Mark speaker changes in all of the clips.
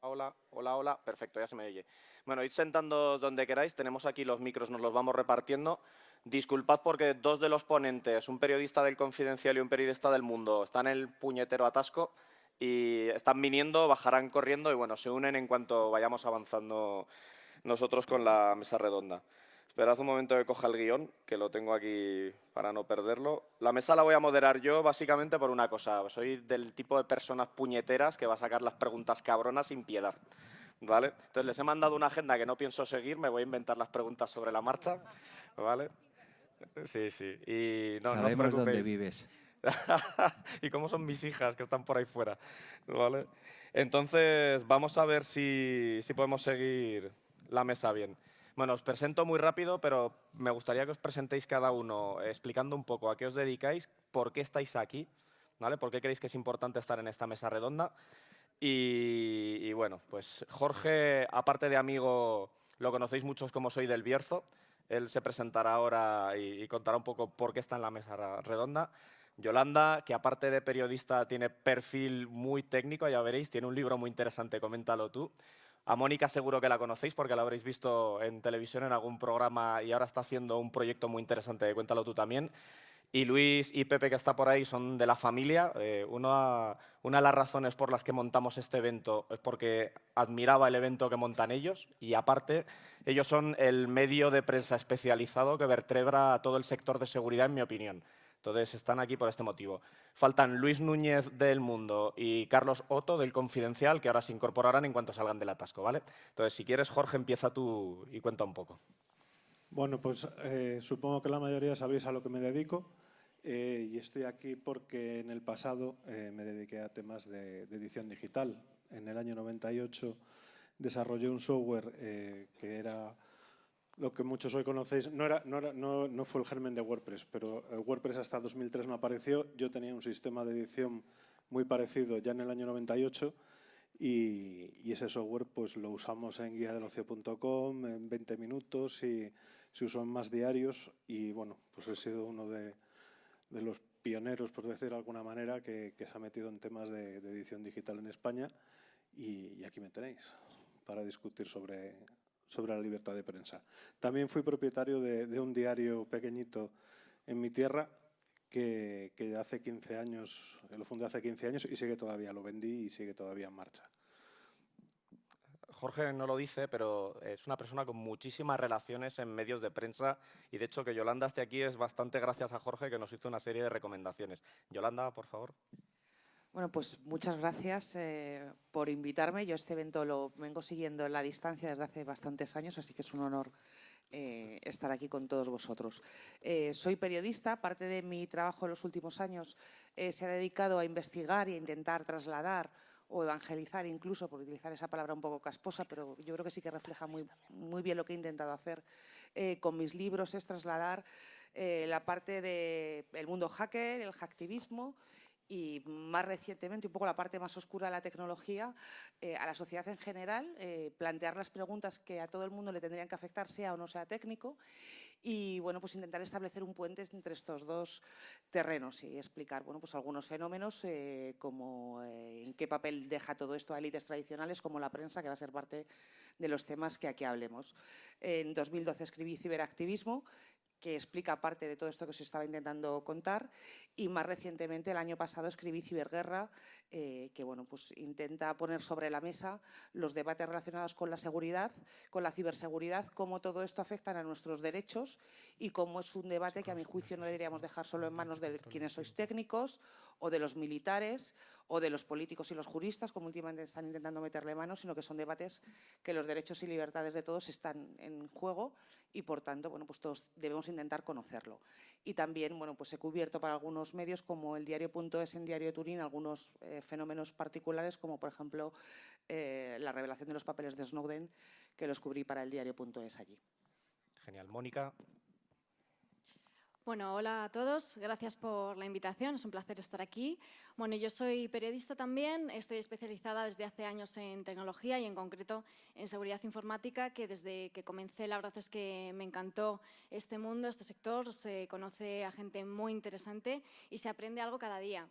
Speaker 1: Hola, hola, hola. Perfecto, ya se me oye. Bueno, id sentando donde queráis. Tenemos aquí los micros, nos los vamos repartiendo. Disculpad porque dos de los ponentes, un periodista del Confidencial y un periodista del Mundo, están en el puñetero atasco y están viniendo, bajarán corriendo y bueno, se unen en cuanto vayamos avanzando nosotros con la mesa redonda. Esperad un momento que coja el guión, que lo tengo aquí para no perderlo. La mesa la voy a moderar yo básicamente por una cosa. Soy del tipo de personas puñeteras que va a sacar las preguntas cabronas sin piedad. ¿Vale? Entonces les he mandado una agenda que no pienso seguir, me voy a inventar las preguntas sobre la marcha. ¿Vale? Sí, sí. Y no os
Speaker 2: Sabemos dónde
Speaker 1: preocupéis.
Speaker 2: vives.
Speaker 1: ¿Y cómo son mis hijas que están por ahí fuera? ¿Vale? Entonces, vamos a ver si podemos seguir la mesa bien. Bueno, os presento muy rápido, pero me gustaría que os presentéis cada uno explicando un poco a qué os dedicáis, por qué estáis aquí, ¿vale? ¿Por qué creéis que es importante estar en esta mesa redonda? Y bueno, pues Jorge, aparte de amigo, lo conocéis muchos como Soy del Bierzo. Él se presentará ahora y contará un poco por qué está en la mesa redonda. Yolanda, que aparte de periodista tiene perfil muy técnico, ya veréis, tiene un libro muy interesante, coméntalo tú. A Mónica seguro que la conocéis porque la habréis visto en televisión en algún programa y ahora está haciendo un proyecto muy interesante, cuéntalo tú también. Y Luis y Pepe, que está por ahí, son de la familia. Una de las razones por las que montamos este evento es porque admiraba el evento que montan ellos y aparte ellos son el medio de prensa especializado que vertebra a todo el sector de seguridad, en mi opinión. Entonces están aquí por este motivo. Faltan Luis Núñez del Mundo y Carlos Otto del Confidencial, que ahora se incorporarán en cuanto salgan del atasco, ¿vale? Entonces, si quieres, Jorge, empieza tú y cuenta un poco.
Speaker 3: Bueno, pues supongo que la mayoría sabéis a lo que me dedico y estoy aquí porque en el pasado me dediqué a temas de edición digital. En el año 98 desarrollé un software que era lo que muchos hoy conocéis. No fue el germen de WordPress, pero WordPress hasta 2003 no apareció. Yo tenía un sistema de edición muy parecido ya en el año 98 y ese software pues lo usamos en guiadelocio.com en 20 minutos y se usó en más diarios y bueno, pues he sido uno de los pioneros, por decir de alguna manera, que se ha metido en temas de edición digital en España y aquí me tenéis para discutir sobre la libertad de prensa. También fui propietario de un diario pequeñito en mi tierra que hace 15 años, lo fundé hace 15 años y sigue todavía, lo vendí y sigue todavía en marcha.
Speaker 1: Jorge no lo dice, pero es una persona con muchísimas relaciones en medios de prensa y de hecho que Yolanda esté aquí es bastante gracias a Jorge que nos hizo una serie de recomendaciones. Yolanda, por favor.
Speaker 4: Bueno, pues muchas gracias por invitarme. Yo este evento lo vengo siguiendo en la distancia desde hace bastantes años, así que es un honor estar aquí con todos vosotros. Soy periodista, parte de mi trabajo en los últimos años se ha dedicado a investigar y a intentar trasladar o evangelizar incluso, por utilizar esa palabra un poco casposa, pero yo creo que sí que refleja muy bien lo que he intentado hacer con mis libros, es trasladar la parte del mundo hacker, el hacktivismo y más recientemente un poco la parte más oscura de la tecnología a la sociedad en general, plantear las preguntas que a todo el mundo le tendrían que afectar, sea o no sea técnico, y bueno, pues intentar establecer un puente entre estos dos terrenos y explicar bueno, pues algunos fenómenos como en qué papel deja todo esto a élites tradicionales como la prensa, que va a ser parte de los temas que aquí hablemos. En 2012 escribí Ciberactivismo, que explica parte de todo esto que os estaba intentando contar, y más recientemente el año pasado escribí Ciberguerra, que bueno, pues intenta poner sobre la mesa los debates relacionados con la seguridad, con la ciberseguridad, cómo todo esto afecta a nuestros derechos y cómo es un debate que a mi juicio no deberíamos dejar solo en manos de quienes sois técnicos o de los militares o de los políticos y los juristas, como últimamente están intentando meterle mano, sino que son debates que los derechos y libertades de todos están en juego y, por tanto, bueno, pues todos debemos intentar conocerlo. Y también, bueno, pues he cubierto para algunos medios como el diario.es en Diario de Turín algunos fenómenos particulares, como por ejemplo la revelación de los papeles de Snowden, que los cubrí para el diario.es allí.
Speaker 1: Genial. Mónica.
Speaker 5: Bueno, hola a todos, gracias por la invitación, es un placer estar aquí. Bueno, yo soy periodista también, estoy especializada desde hace años en tecnología y en concreto en seguridad informática, que desde que comencé la verdad es que me encantó este mundo, este sector, se conoce a gente muy interesante y se aprende algo cada día.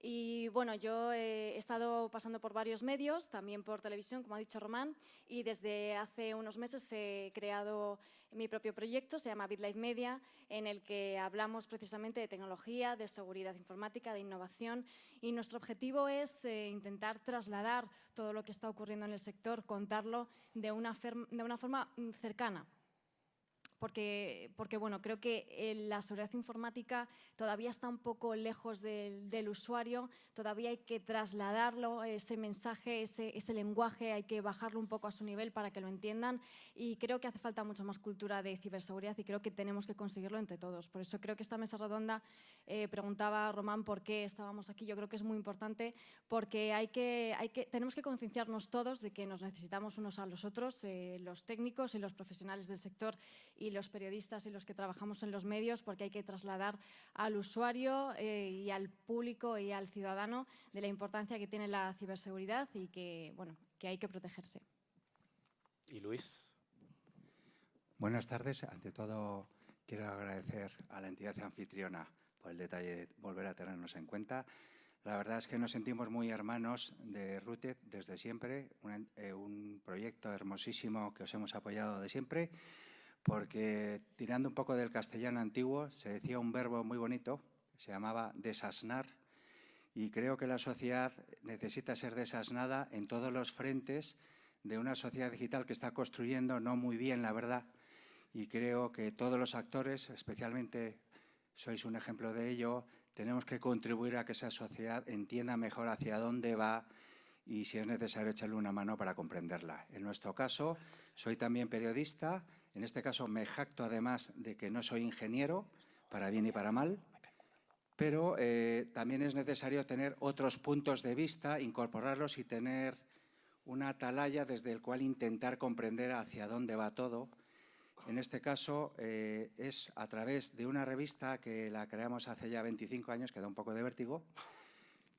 Speaker 5: Y bueno, yo he estado pasando por varios medios, también por televisión, como ha dicho Román, y desde hace unos meses he creado mi propio proyecto, se llama BitLife Media, en el que hablamos precisamente de tecnología, de seguridad informática, de innovación, y nuestro objetivo es intentar trasladar todo lo que está ocurriendo en el sector, contarlo de una forma cercana. Porque bueno, creo que la seguridad informática todavía está un poco lejos del usuario, todavía hay que trasladarlo, ese mensaje, ese lenguaje, hay que bajarlo un poco a su nivel para que lo entiendan, y creo que hace falta mucha más cultura de ciberseguridad y creo que tenemos que conseguirlo entre todos. Por eso creo que esta mesa redonda, preguntaba Román por qué estábamos aquí, yo creo que es muy importante porque tenemos que concienciarnos todos de que nos necesitamos unos a los otros, los técnicos y los profesionales del sector y los periodistas y los que trabajamos en los medios, porque hay que trasladar al usuario y al público y al ciudadano de la importancia que tiene la ciberseguridad y que, bueno, que hay que protegerse.
Speaker 1: ¿Y Luis?
Speaker 2: Buenas tardes. Ante todo, quiero agradecer a la entidad anfitriona por el detalle de volver a tenernos en cuenta. La verdad es que nos sentimos muy hermanos de Rooted desde siempre, un proyecto hermosísimo que os hemos apoyado de siempre, porque tirando un poco del castellano antiguo se decía un verbo muy bonito, se llamaba desasnar, y creo que la sociedad necesita ser desasnada en todos los frentes de una sociedad digital que está construyendo no muy bien, la verdad, y creo que todos los actores, especialmente sois un ejemplo de ello, tenemos que contribuir a que esa sociedad entienda mejor hacia dónde va y si es necesario echarle una mano para comprenderla. En nuestro caso, soy también periodista. En este caso me jacto además de que no soy ingeniero, para bien y para mal, pero también es necesario tener otros puntos de vista, incorporarlos y tener una atalaya desde el cual intentar comprender hacia dónde va todo. En este caso es a través de una revista que la creamos hace ya 25 años, que da un poco de vértigo,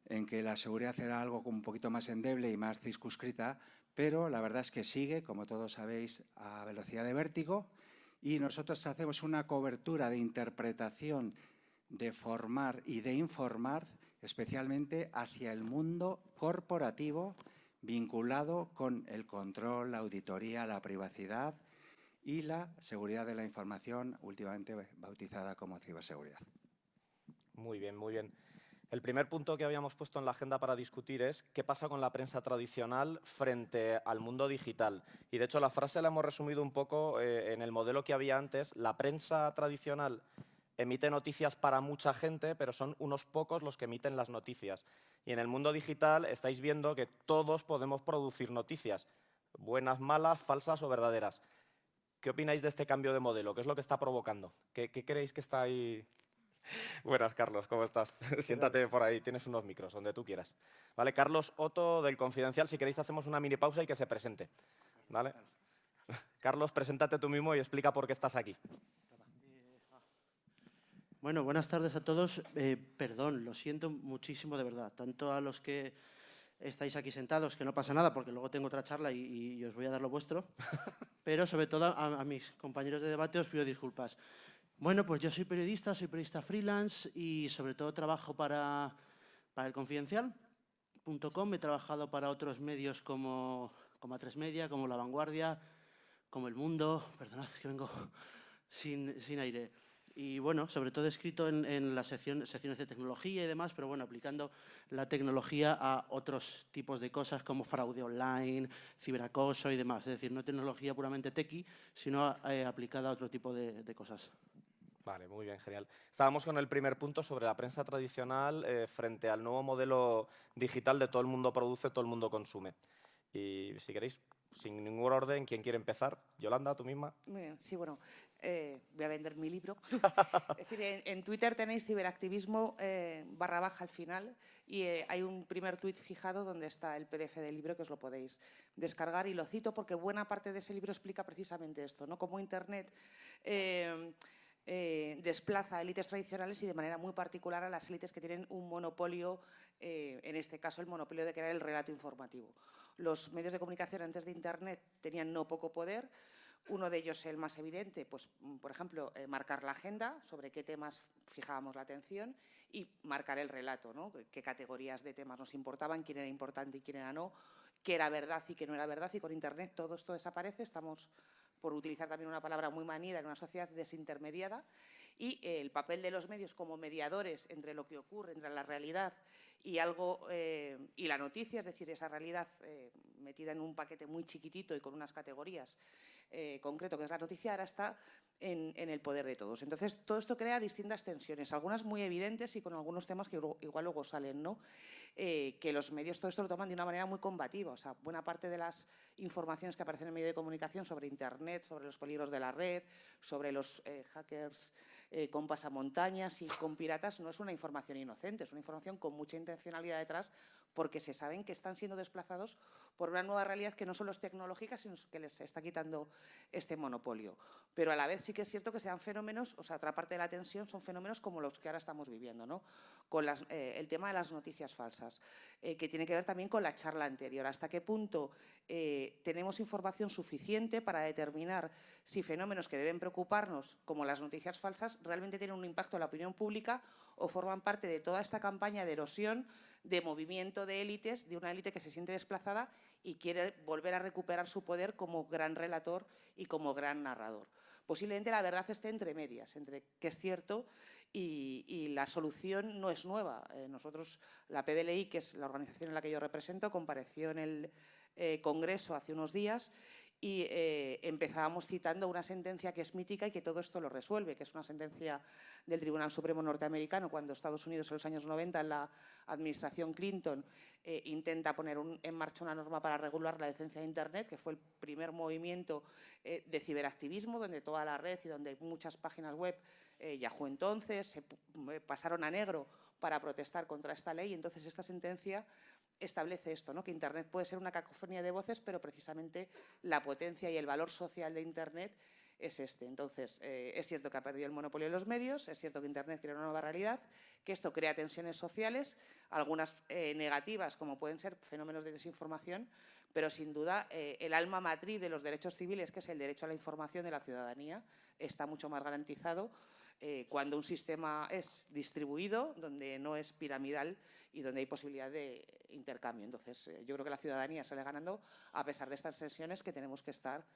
Speaker 2: en que la seguridad era algo un poquito más endeble y más circunscrita, pero la verdad es que sigue, como todos sabéis, a velocidad de vértigo, y nosotros hacemos una cobertura de interpretación, de formar y de informar, especialmente hacia el mundo corporativo vinculado con el control, la auditoría, la privacidad y la seguridad de la información, últimamente bautizada como ciberseguridad.
Speaker 1: Muy bien, muy bien. El primer punto que habíamos puesto en la agenda para discutir es qué pasa con la prensa tradicional frente al mundo digital. Y de hecho la frase la hemos resumido un poco en el modelo que había antes. La prensa tradicional emite noticias para mucha gente, pero son unos pocos los que emiten las noticias. Y en el mundo digital estáis viendo que todos podemos producir noticias, buenas, malas, falsas o verdaderas. ¿Qué opináis de este cambio de modelo? ¿Qué es lo que está provocando? ¿Qué creéis que está ahí? Buenas, Carlos, ¿cómo estás? Siéntate por ahí, tienes unos micros, donde tú quieras. Vale, Carlos Otto, del Confidencial, si queréis hacemos una mini pausa y que se presente. ¿Vale? Carlos, preséntate tú mismo y explica por qué estás aquí.
Speaker 6: Bueno, buenas tardes a todos. Perdón, lo siento muchísimo de verdad, tanto a los que estáis aquí sentados, que no pasa nada porque luego tengo otra charla y os voy a dar lo vuestro, pero sobre todo a mis compañeros de debate os pido disculpas. Bueno, pues yo soy periodista freelance y sobre todo trabajo para el Confidencial.com. He trabajado para otros medios como A3 Media, como La Vanguardia, como El Mundo. Perdonad, es que vengo sin aire. Y bueno, sobre todo he escrito en las secciones de tecnología y demás, pero bueno, aplicando la tecnología a otros tipos de cosas como fraude online, ciberacoso y demás. Es decir, no tecnología puramente techie, sino aplicada a otro tipo de cosas.
Speaker 1: Vale, muy bien, genial. Estábamos con el primer punto sobre la prensa tradicional frente al nuevo modelo digital de todo el mundo produce, todo el mundo consume. Y si queréis, sin ningún orden, ¿quién quiere empezar? Yolanda, tú misma.
Speaker 4: Sí, bueno, voy a vender mi libro. Es decir, en Twitter tenéis ciberactivismo / al final y hay un primer tuit fijado donde está el PDF del libro que os lo podéis descargar y lo cito porque buena parte de ese libro explica precisamente esto, ¿no? Cómo Internet desplaza a élites tradicionales y de manera muy particular a las élites que tienen un monopolio, en este caso el monopolio de crear el relato informativo. Los medios de comunicación antes de Internet tenían no poco poder, Uno de ellos, el más evidente, pues, por ejemplo, marcar la agenda, sobre qué temas fijábamos la atención, y marcar el relato, ¿no? Qué categorías de temas nos importaban, quién era importante y quién era no, qué era verdad y qué no era verdad, y con Internet todo esto desaparece. Estamos, por utilizar también una palabra muy manida, en una sociedad desintermediada, y el papel de los medios como mediadores entre lo que ocurre, entre la realidad y y la noticia, es decir, esa realidad metida en un paquete muy chiquitito y con unas categorías concreto, que es la noticia, ahora está en el poder de todos. Entonces, todo esto crea distintas tensiones, algunas muy evidentes y con algunos temas que igual luego salen, ¿no? Que los medios todo esto lo toman de una manera muy combativa. O sea, buena parte de las informaciones que aparecen en el medio de comunicación sobre Internet, sobre los peligros de la red, sobre los hackers con pasamontañas y con piratas, no es una información inocente, es una información con mucha intencionalidad detrás, porque se saben que están siendo desplazados por una nueva realidad que no solo es tecnológica, sino que les está quitando este monopolio. Pero a la vez sí que es cierto que sean fenómenos, o sea, otra parte de la tensión son fenómenos como los que ahora estamos viviendo, ¿no? Con el tema de las noticias falsas, que tiene que ver también con la charla anterior. ¿Hasta qué punto tenemos información suficiente para determinar si fenómenos que deben preocuparnos, como las noticias falsas, realmente tienen un impacto en la opinión pública o forman parte de toda esta campaña de erosión, de movimiento de élites, de una élite que se siente desplazada y quiere volver a recuperar su poder como gran relator y como gran narrador? Posiblemente la verdad esté entre medias, entre que es cierto y la solución no es nueva. Nosotros, la PDLI, que es la organización en la que yo represento, compareció en el Congreso hace unos días y empezábamos citando una sentencia que es mítica y que todo esto lo resuelve, que es una sentencia del Tribunal Supremo norteamericano, cuando Estados Unidos en los años 90, en la administración Clinton, intenta poner en marcha una norma para regular la licencia de Internet, que fue el primer movimiento de ciberactivismo, donde toda la red y donde muchas páginas web, Yahoo entonces, se pasaron a negro para protestar contra esta ley. Entonces, esta sentencia establece esto, ¿no? Que Internet puede ser una cacofonía de voces, pero precisamente la potencia y el valor social de Internet es este. Entonces, es cierto que ha perdido el monopolio de los medios, es cierto que Internet crea una nueva realidad, que esto crea tensiones sociales, algunas negativas, como pueden ser fenómenos de desinformación, pero sin duda el alma matriz de los derechos civiles, que es el derecho a la información de la ciudadanía, está mucho más garantizado cuando un sistema es distribuido, donde no es piramidal y donde hay posibilidad de intercambio. Entonces, yo creo que la ciudadanía sale ganando a pesar de estas sesiones que tenemos que estar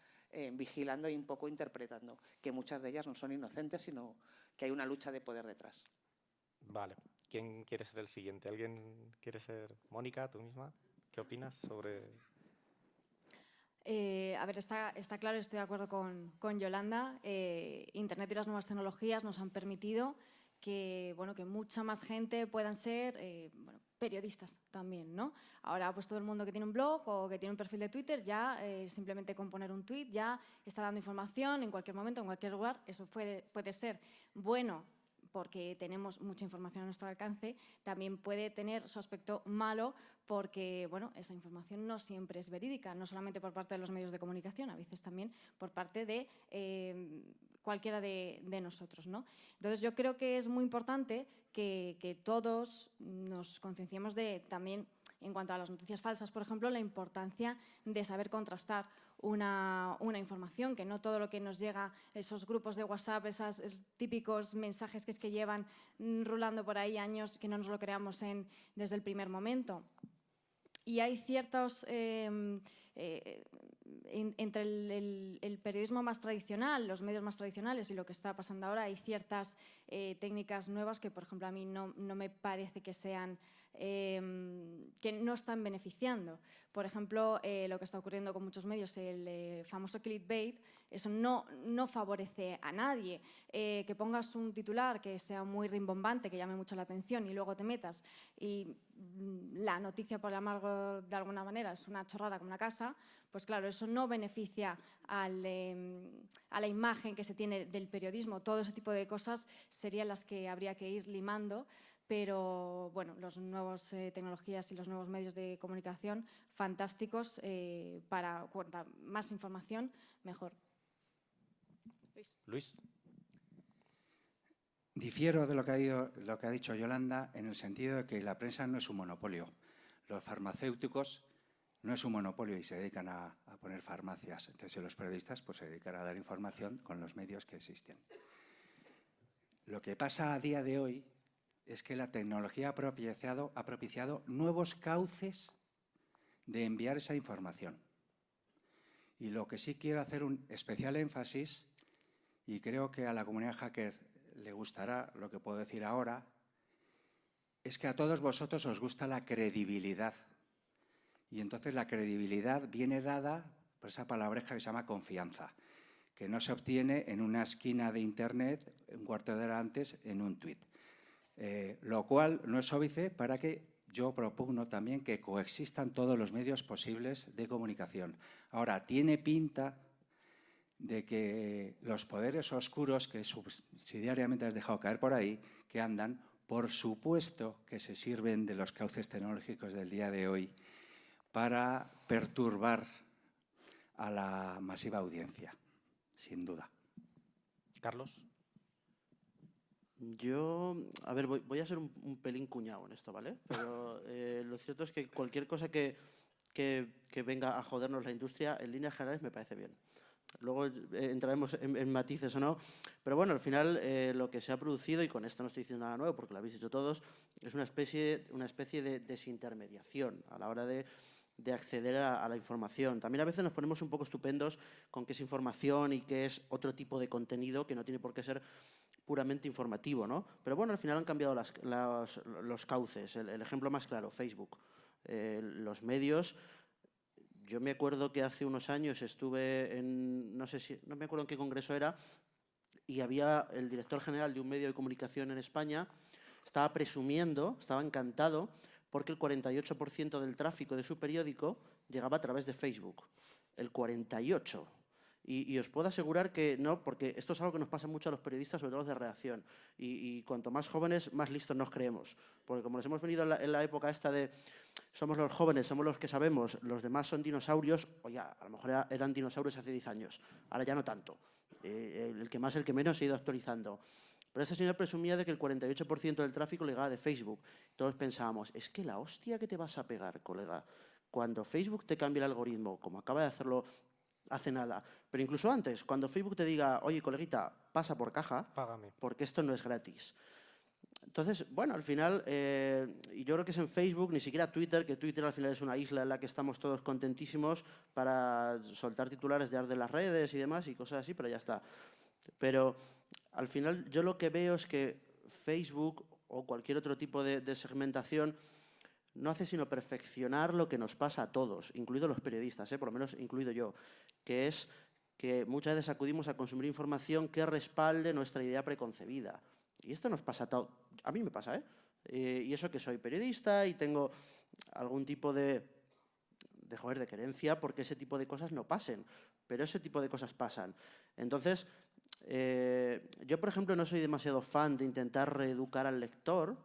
Speaker 4: vigilando y un poco interpretando, que muchas de ellas no son inocentes, sino que hay una lucha de poder detrás.
Speaker 1: Vale. ¿Quién quiere ser el siguiente? ¿Alguien quiere ser? Mónica, tú misma. ¿Qué opinas sobre...?
Speaker 5: A ver, está claro, estoy de acuerdo con Yolanda. Internet y las nuevas tecnologías nos han permitido que mucha más gente puedan ser periodistas también, ¿no? Ahora, pues todo el mundo que tiene un blog o que tiene un perfil de Twitter, ya simplemente con poner un tweet ya está dando información en cualquier momento, en cualquier lugar. Eso puede ser bueno porque tenemos mucha información a nuestro alcance, también puede tener su aspecto malo porque esa información no siempre es verídica, no solamente por parte de los medios de comunicación, a veces también por parte de cualquiera de nosotros, ¿no? Entonces, yo creo que es muy importante que todos nos concienciemos también, en cuanto a las noticias falsas, por ejemplo, la importancia de saber contrastar una información, que no todo lo que nos llega, esos grupos de WhatsApp, esos típicos mensajes que llevan rulando por ahí años, que no nos lo creamos desde el primer momento. Y hay ciertos, entre el periodismo más tradicional, los medios más tradicionales y lo que está pasando ahora, hay ciertas técnicas nuevas que, por ejemplo, a mí no me parece que sean, que no están beneficiando. Por ejemplo, lo que está ocurriendo con muchos medios, el famoso clickbait, eso no favorece a nadie. Que pongas un titular que sea muy rimbombante, que llame mucho la atención y luego te metas y la noticia, por llamarlo de alguna manera, es una chorrada como una casa, pues claro, eso no beneficia a la imagen que se tiene del periodismo. Todo ese tipo de cosas serían las que habría que ir limando, pero las nuevas tecnologías y los nuevos medios de comunicación, fantásticos, para cuanta más información, mejor.
Speaker 1: Luis.
Speaker 2: Difiero de lo que ha dicho Yolanda en el sentido de que la prensa no es un monopolio. Los farmacéuticos no es un monopolio y se dedican a poner farmacias. Entonces, los periodistas pues, se dedican a dar información con los medios que existen. Lo que pasa a día de hoy es que la tecnología ha propiciado nuevos cauces de enviar esa información. Y lo que sí quiero hacer un especial énfasis, y creo que a la comunidad hacker le gustará lo que puedo decir ahora, es que a todos vosotros os gusta la credibilidad. Y entonces la credibilidad viene dada por esa palabreja que se llama confianza, que no se obtiene en una esquina de Internet, un cuarto de hora antes, en un tuit. Lo cual no es óbice para que yo propugno también que coexistan todos los medios posibles de comunicación. Ahora, tiene pinta de que los poderes oscuros que subsidiariamente has dejado caer por ahí, que andan, por supuesto que se sirven de los cauces tecnológicos del día de hoy para perturbar a la masiva audiencia, sin duda.
Speaker 1: Carlos.
Speaker 6: Yo, a ver, voy a ser un pelín cuñado en esto, ¿vale? Pero lo cierto es que cualquier cosa que venga a jodernos la industria, en líneas generales me parece bien. Luego entraremos en matices o no. Pero bueno, al final lo que se ha producido, y con esto no estoy diciendo nada nuevo porque lo habéis dicho todos, es una especie de desintermediación a la hora de acceder a la información. También a veces nos ponemos un poco estupendos con qué es información y qué es otro tipo de contenido que no tiene por qué ser puramente informativo, ¿no? Pero bueno, al final han cambiado los cauces. El ejemplo más claro, Facebook. Los medios. Yo me acuerdo que hace unos años estuve no me acuerdo en qué congreso era, y había el director general de un medio de comunicación en España, estaba presumiendo, estaba encantado, porque el 48% del tráfico de su periódico llegaba a través de Facebook. El 48%. Y os puedo asegurar que no, porque esto es algo que nos pasa mucho a los periodistas, sobre todo los de redacción. Y cuanto más jóvenes, más listos nos creemos. Porque como nos hemos venido en la época esta de somos los jóvenes, somos los que sabemos, los demás son dinosaurios, o ya, a lo mejor eran dinosaurios hace 10 años. Ahora ya no tanto. El que más, el que menos se ha ido actualizando. Pero ese señor presumía de que el 48% del tráfico llegaba de Facebook. Todos pensábamos, es que la hostia que te vas a pegar, colega, cuando Facebook te cambie el algoritmo, como acaba de hacerlo hace nada. Pero incluso antes, cuando Facebook te diga, oye, coleguita, pasa por caja,
Speaker 1: Págame.
Speaker 6: porque esto no es gratis. Entonces, bueno, al final, y yo creo que es en Facebook, ni siquiera Twitter, que Twitter al final es una isla en la que estamos todos contentísimos para soltar titulares de arde las redes y demás y cosas así, pero ya está. Pero al final yo lo que veo es que Facebook o cualquier otro tipo de segmentación no hace sino perfeccionar lo que nos pasa a todos, incluidos los periodistas, por lo menos incluido yo, que es que muchas veces acudimos a consumir información que respalde nuestra idea preconcebida. Y esto nos pasa a todos. A mí me pasa, y eso que soy periodista y tengo algún tipo de querencia porque ese tipo de cosas no pasen, pero ese tipo de cosas pasan. Entonces, yo, por ejemplo, no soy demasiado fan de intentar reeducar al lector,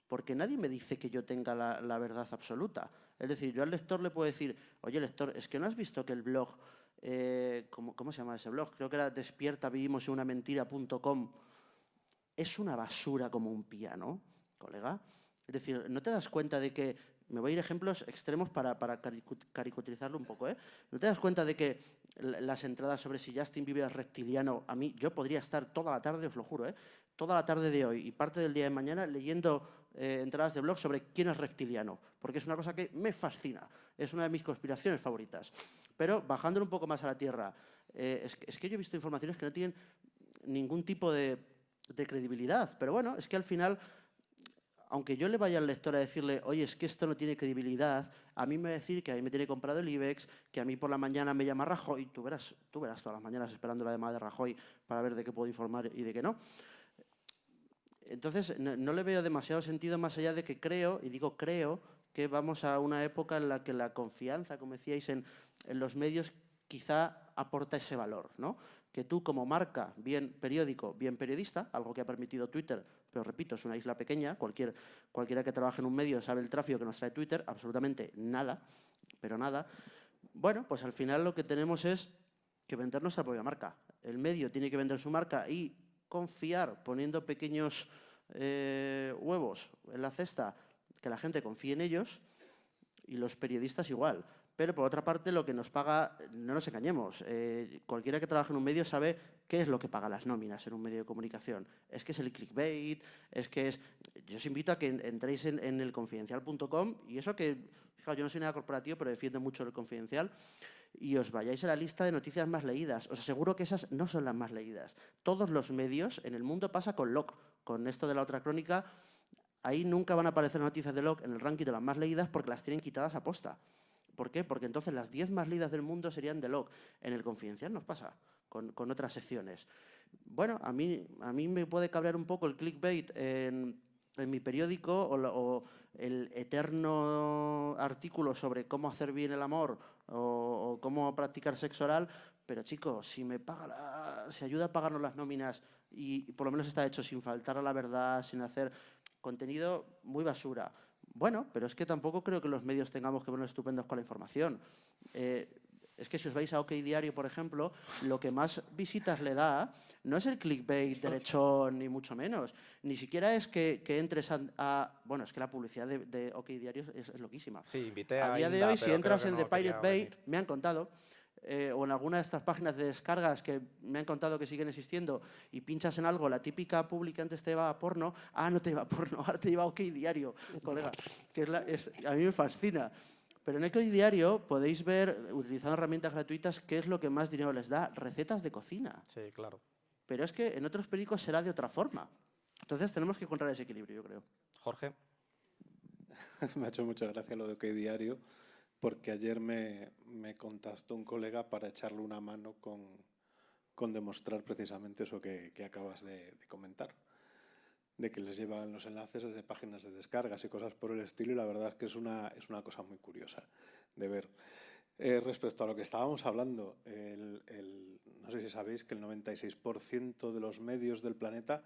Speaker 6: porque nadie me dice que yo tenga la verdad absoluta. Es decir, yo al lector le puedo decir, oye, lector, es que no has visto que el blog, ¿cómo se llama ese blog? Creo que era despiertavivimosenunamentira.com. Es una basura como un piano, colega. Es decir, ¿no te das cuenta de que, me voy a ir a ejemplos extremos para caricaturizarlo un poco, ¿no te das cuenta de que las entradas sobre si Justin Bieber es reptiliano, a mí, yo podría estar toda la tarde, os lo juro, toda la tarde de hoy y parte del día de mañana leyendo entradas de blog sobre quién es reptiliano, porque es una cosa que me fascina, es una de mis conspiraciones favoritas. Pero bajándolo un poco más a la tierra, es que yo he visto informaciones que no tienen ningún tipo de credibilidad, pero bueno, es que al final, aunque yo le vaya al lector a decirle, oye, es que esto no tiene credibilidad, a mí me va a decir que a mí me tiene comprado el IBEX, que a mí por la mañana me llama Rajoy, tú verás todas las mañanas esperando la llamada de Rajoy para ver de qué puedo informar y de qué no. Entonces, no le veo demasiado sentido más allá de que creo, y digo creo, que vamos a una época en la que la confianza, como decíais, en los medios quizá aporta ese valor, ¿no? Que tú como marca, bien periódico, bien periodista, algo que ha permitido Twitter, pero repito, es una isla pequeña, cualquiera que trabaje en un medio sabe el tráfico que nos trae Twitter, absolutamente nada, pero nada. Bueno, pues al final lo que tenemos es que vender nuestra propia marca. El medio tiene que vender su marca y confiar, poniendo pequeños huevos en la cesta, que la gente confíe en ellos, Y los periodistas igual. Pero, por otra parte, lo que nos paga, no nos engañemos, cualquiera que trabaje en un medio sabe qué es lo que paga las nóminas en un medio de comunicación. Es que es el clickbait, es que es... Yo os invito a que entréis en elconfidencial.com y eso que, fijaos, yo no soy nada corporativo, pero defiendo mucho el Confidencial, y os vayáis a la lista de noticias más leídas. Os aseguro que esas no son las más leídas. Todos los medios en el mundo pasa con LOC, con esto de La Otra Crónica. Ahí nunca van a aparecer noticias de LOC en el ranking de las más leídas porque las tienen quitadas a posta. ¿Por qué? Porque entonces las 10 más leídas del mundo serían de LOC. En el Confidencial nos pasa con otras secciones. Bueno, a mí me puede cabrear un poco el clickbait en mi periódico o el eterno artículo sobre cómo hacer bien el amor o cómo practicar sexo oral, pero chicos, si ayuda a pagarnos las nóminas y por lo menos está hecho sin faltar a la verdad, sin hacer contenido muy basura. Bueno, pero es que tampoco creo que los medios tengamos que vernos estupendos con la información. Es que si os vais a OK Diario, por ejemplo, lo que más visitas le da no es el clickbait derechón, ni mucho menos. Ni siquiera es que entres bueno, es que la publicidad de OK Diario es loquísima.
Speaker 1: Sí, invité
Speaker 6: a
Speaker 1: a
Speaker 6: día de
Speaker 1: Inda,
Speaker 6: hoy, si
Speaker 1: pero
Speaker 6: entras
Speaker 1: creo
Speaker 6: en
Speaker 1: que
Speaker 6: The
Speaker 1: no quería
Speaker 6: Pirate Bay,
Speaker 1: venir.
Speaker 6: me han contado, o en alguna de estas páginas de descargas que me han contado que siguen existiendo, y pinchas en algo, la típica publi que antes te llevaba a porno, no te lleva a porno, ahora te lleva a OK Diario, colega, que a mí me fascina. Pero en OK Diario podéis ver, utilizando herramientas gratuitas, qué es lo que más dinero les da, recetas de cocina.
Speaker 1: Sí, claro.
Speaker 6: Pero es que en otros periódicos será de otra forma. Entonces tenemos que encontrar ese equilibrio, yo creo.
Speaker 1: Jorge.
Speaker 3: Me ha hecho mucha gracia lo de OK Diario, porque ayer me contactó un colega para echarle una mano con demostrar precisamente eso que acabas de comentar, de que les llevan los enlaces desde páginas de descargas y cosas por el estilo, y la verdad es que es una cosa muy curiosa de ver. Respecto a lo que estábamos hablando, no sé si sabéis que el 96% de los medios del planeta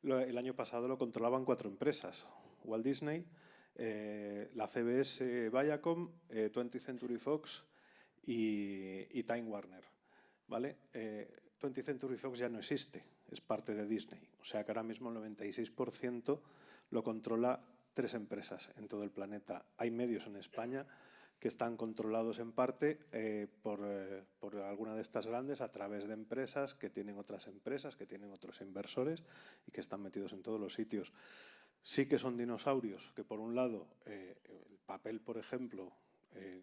Speaker 3: el año pasado lo controlaban 4 empresas: Walt Disney, la CBS Viacom, 20th Century Fox y Time Warner, ¿vale? 20th Century Fox ya no existe, es parte de Disney. O sea que ahora mismo el 96% lo controla 3 empresas en todo el planeta. Hay medios en España que están controlados en parte por alguna de estas grandes a través de empresas que tienen otras empresas, que tienen otros inversores y que están metidos en todos los sitios. Sí que son dinosaurios que, por un lado, el papel, por ejemplo,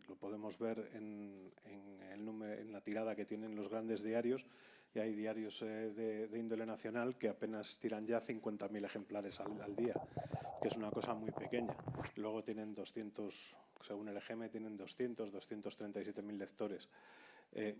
Speaker 3: lo podemos ver en la tirada que tienen los grandes diarios, y hay diarios de índole nacional que apenas tiran ya 50.000 ejemplares al día, que es una cosa muy pequeña. Luego tienen 200, según el EGM, tienen 237.000 lectores.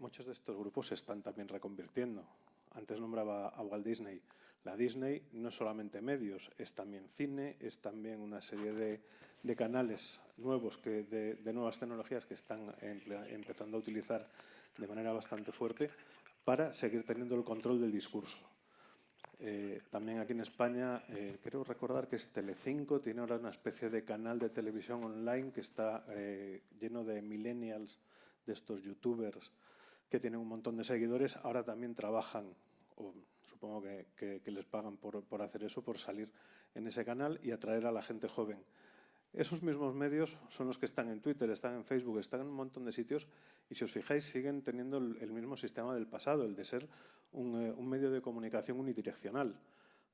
Speaker 3: Muchos de estos grupos se están también reconvirtiendo. Antes nombraba a Walt Disney. La Disney no es solamente medios, es también cine, es también una serie de canales nuevos, de nuevas tecnologías que están empezando a utilizar de manera bastante fuerte para seguir teniendo el control del discurso. También aquí en España, creo recordar que es Telecinco, tiene ahora una especie de canal de televisión online que está lleno de millennials, de estos youtubers que tienen un montón de seguidores. Ahora también trabajan, o supongo que les pagan por hacer eso, por salir en ese canal y atraer a la gente joven. Esos mismos medios son los que están en Twitter, están en Facebook, están en un montón de sitios, y si os fijáis siguen teniendo el mismo sistema del pasado, el de ser un medio de comunicación unidireccional.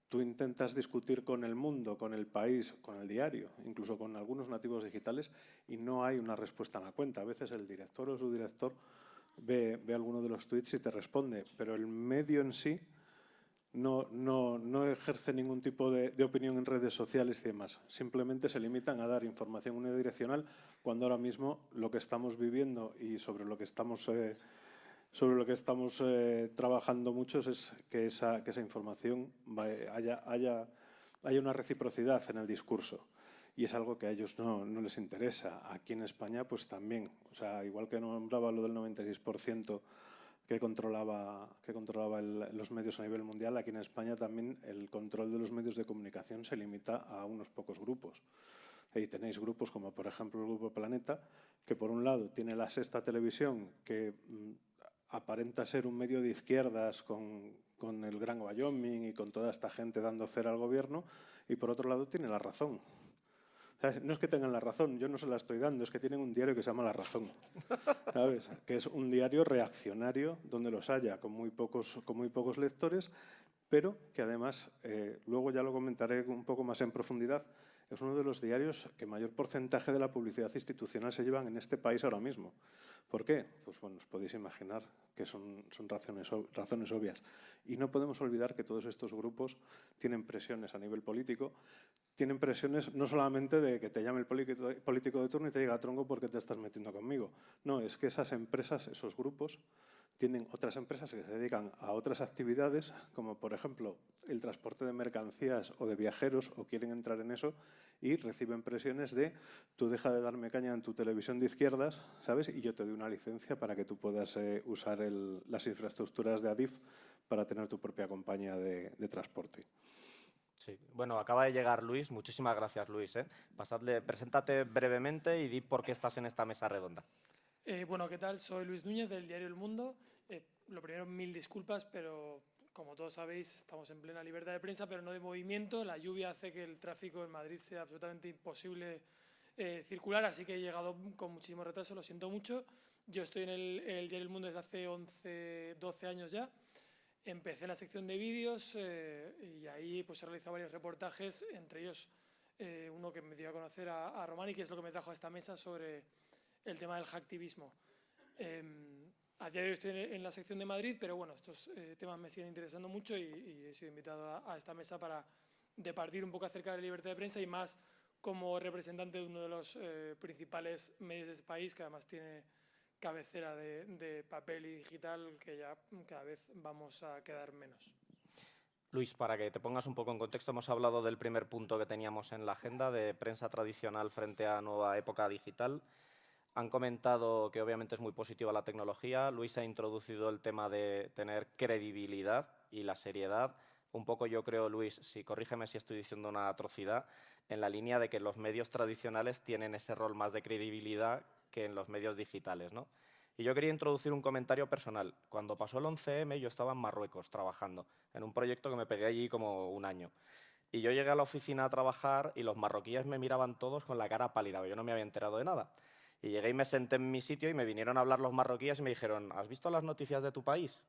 Speaker 3: Tú intentas discutir con el mundo, con el país, con el diario, incluso con algunos nativos digitales, y no hay una respuesta en la cuenta. A veces el director o su director ve alguno de los tweets y te responde, pero el medio en sí no ejerce ningún tipo de opinión en redes sociales y demás. Simplemente se limitan a dar información unidireccional, cuando ahora mismo lo que estamos viviendo y sobre lo que estamos trabajando muchos es que esa información haya una reciprocidad en el discurso. Y es algo que a ellos no les interesa. Aquí en España, pues también. O sea, igual que nombraba lo del 96% que controlaba los medios a nivel mundial, aquí en España también el control de los medios de comunicación se limita a unos pocos grupos. Y tenéis grupos como, por ejemplo, el Grupo Planeta, que por un lado tiene La Sexta Televisión, que aparenta ser un medio de izquierdas con el Gran Wyoming y con toda esta gente dando cera al gobierno, y por otro lado tiene La Razón. ¿Sabes? No es que tengan la razón, yo no se la estoy dando, es que tienen un diario que se llama La Razón, ¿sabes? Que es un diario reaccionario donde los haya con muy pocos lectores, pero que además, luego ya lo comentaré un poco más en profundidad, es uno de los diarios que mayor porcentaje de la publicidad institucional se llevan en este país ahora mismo. ¿Por qué? Pues bueno, os podéis imaginar que son razones obvias. Y no podemos olvidar que todos estos grupos tienen presiones a nivel político, tienen presiones no solamente de que te llame el político de turno y te diga, tronco, ¿por qué te estás metiendo conmigo? No, es que esas empresas, esos grupos, tienen otras empresas que se dedican a otras actividades, como por ejemplo el transporte de mercancías o de viajeros, o quieren entrar en eso, y reciben presiones de tú deja de darme caña en tu televisión de izquierdas, ¿sabes? Y yo te doy una licencia para que tú puedas usar las infraestructuras de Adif para tener tu propia compañía de transporte.
Speaker 1: Sí. Bueno, acaba de llegar Luis. Muchísimas gracias, Luis. Preséntate brevemente y di por qué estás en esta mesa redonda.
Speaker 7: Bueno, ¿qué tal? Soy Luis Núñez, del diario El Mundo. Lo primero, 1000 disculpas, pero como todos sabéis, estamos en plena libertad de prensa, pero no de movimiento. La lluvia hace que el tráfico en Madrid sea absolutamente imposible circular, así que he llegado con muchísimo retraso, lo siento mucho. Yo estoy en el diario El Mundo desde hace 12 años ya. Empecé en la sección de vídeos y ahí pues he realizado varios reportajes, entre ellos uno que me dio a conocer a Román y que es lo que me trajo a esta mesa sobre el tema del hacktivismo. A día de hoy estoy en la sección de Madrid, pero bueno, estos temas me siguen interesando mucho y he sido invitado a esta mesa para departir un poco acerca de la libertad de prensa y más como representante de uno de los principales medios de este país, que además tiene cabecera de papel y digital, que ya cada vez vamos a quedar menos.
Speaker 1: Luis, para que te pongas un poco en contexto, hemos hablado del primer punto que teníamos en la agenda, de prensa tradicional frente a nueva época digital. Han comentado que obviamente es muy positiva la tecnología. Luis ha introducido el tema de tener credibilidad y la seriedad. Un poco yo creo, Luis, corrígeme si estoy diciendo una atrocidad, en la línea de que los medios tradicionales tienen ese rol más de credibilidad que en los medios digitales, ¿no? Y yo quería introducir un comentario personal. Cuando pasó el 11M yo estaba en Marruecos trabajando en un proyecto que me pegué allí como un año. Y yo llegué a la oficina a trabajar y los marroquíes me miraban todos con la cara pálida, yo no me había enterado de nada. Y llegué y me senté en mi sitio y me vinieron a hablar los marroquíes y me dijeron, ¿has visto las noticias de tu país?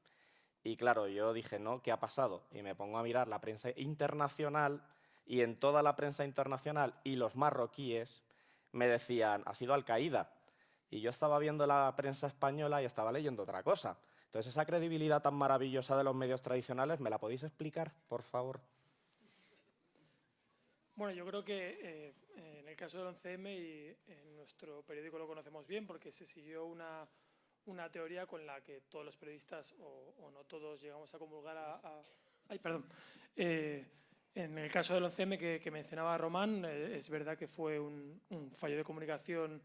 Speaker 1: Y claro, yo dije, no, ¿qué ha pasado? Y me pongo a mirar la prensa internacional y en toda la prensa internacional y los marroquíes me decían, ha sido Al-Qaeda. Y yo estaba viendo la prensa española y estaba leyendo otra cosa. Entonces, esa credibilidad tan maravillosa de los medios tradicionales, ¿me la podéis explicar, por favor?
Speaker 7: Bueno, yo creo que en el caso del 11M y en nuestro periódico lo conocemos bien porque se siguió una teoría con la que todos los periodistas, o no todos, llegamos a comulgar Ay, perdón. En el caso del 11M que mencionaba Román, es verdad que fue un fallo de comunicación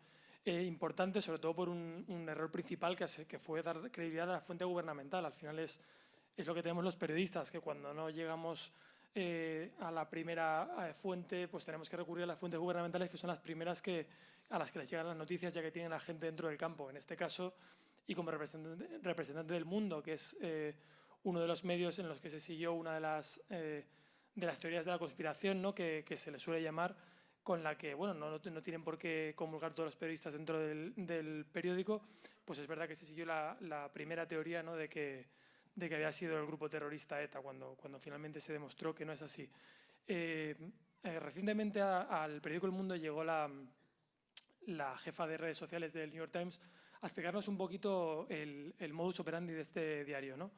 Speaker 7: importante, sobre todo por un error principal que fue dar credibilidad a la fuente gubernamental. Al final es lo que tenemos los periodistas, que cuando no llegamos a la primera fuente, pues tenemos que recurrir a las fuentes gubernamentales, que son las primeras a las que les llegan las noticias, ya que tienen a gente dentro del campo. En este caso, y como representante del Mundo, que es uno de los medios en los que se siguió una de las teorías de la conspiración, ¿no? que se le suele llamar, con la que bueno, no tienen por qué comulgar todos los periodistas dentro del periódico, pues es verdad que se siguió la primera teoría, ¿no? de que había sido el grupo terrorista ETA, cuando finalmente se demostró que no es así. Recientemente al periódico El Mundo llegó la jefa de redes sociales del New York Times a explicarnos un poquito el modus operandi de este diario, ¿no?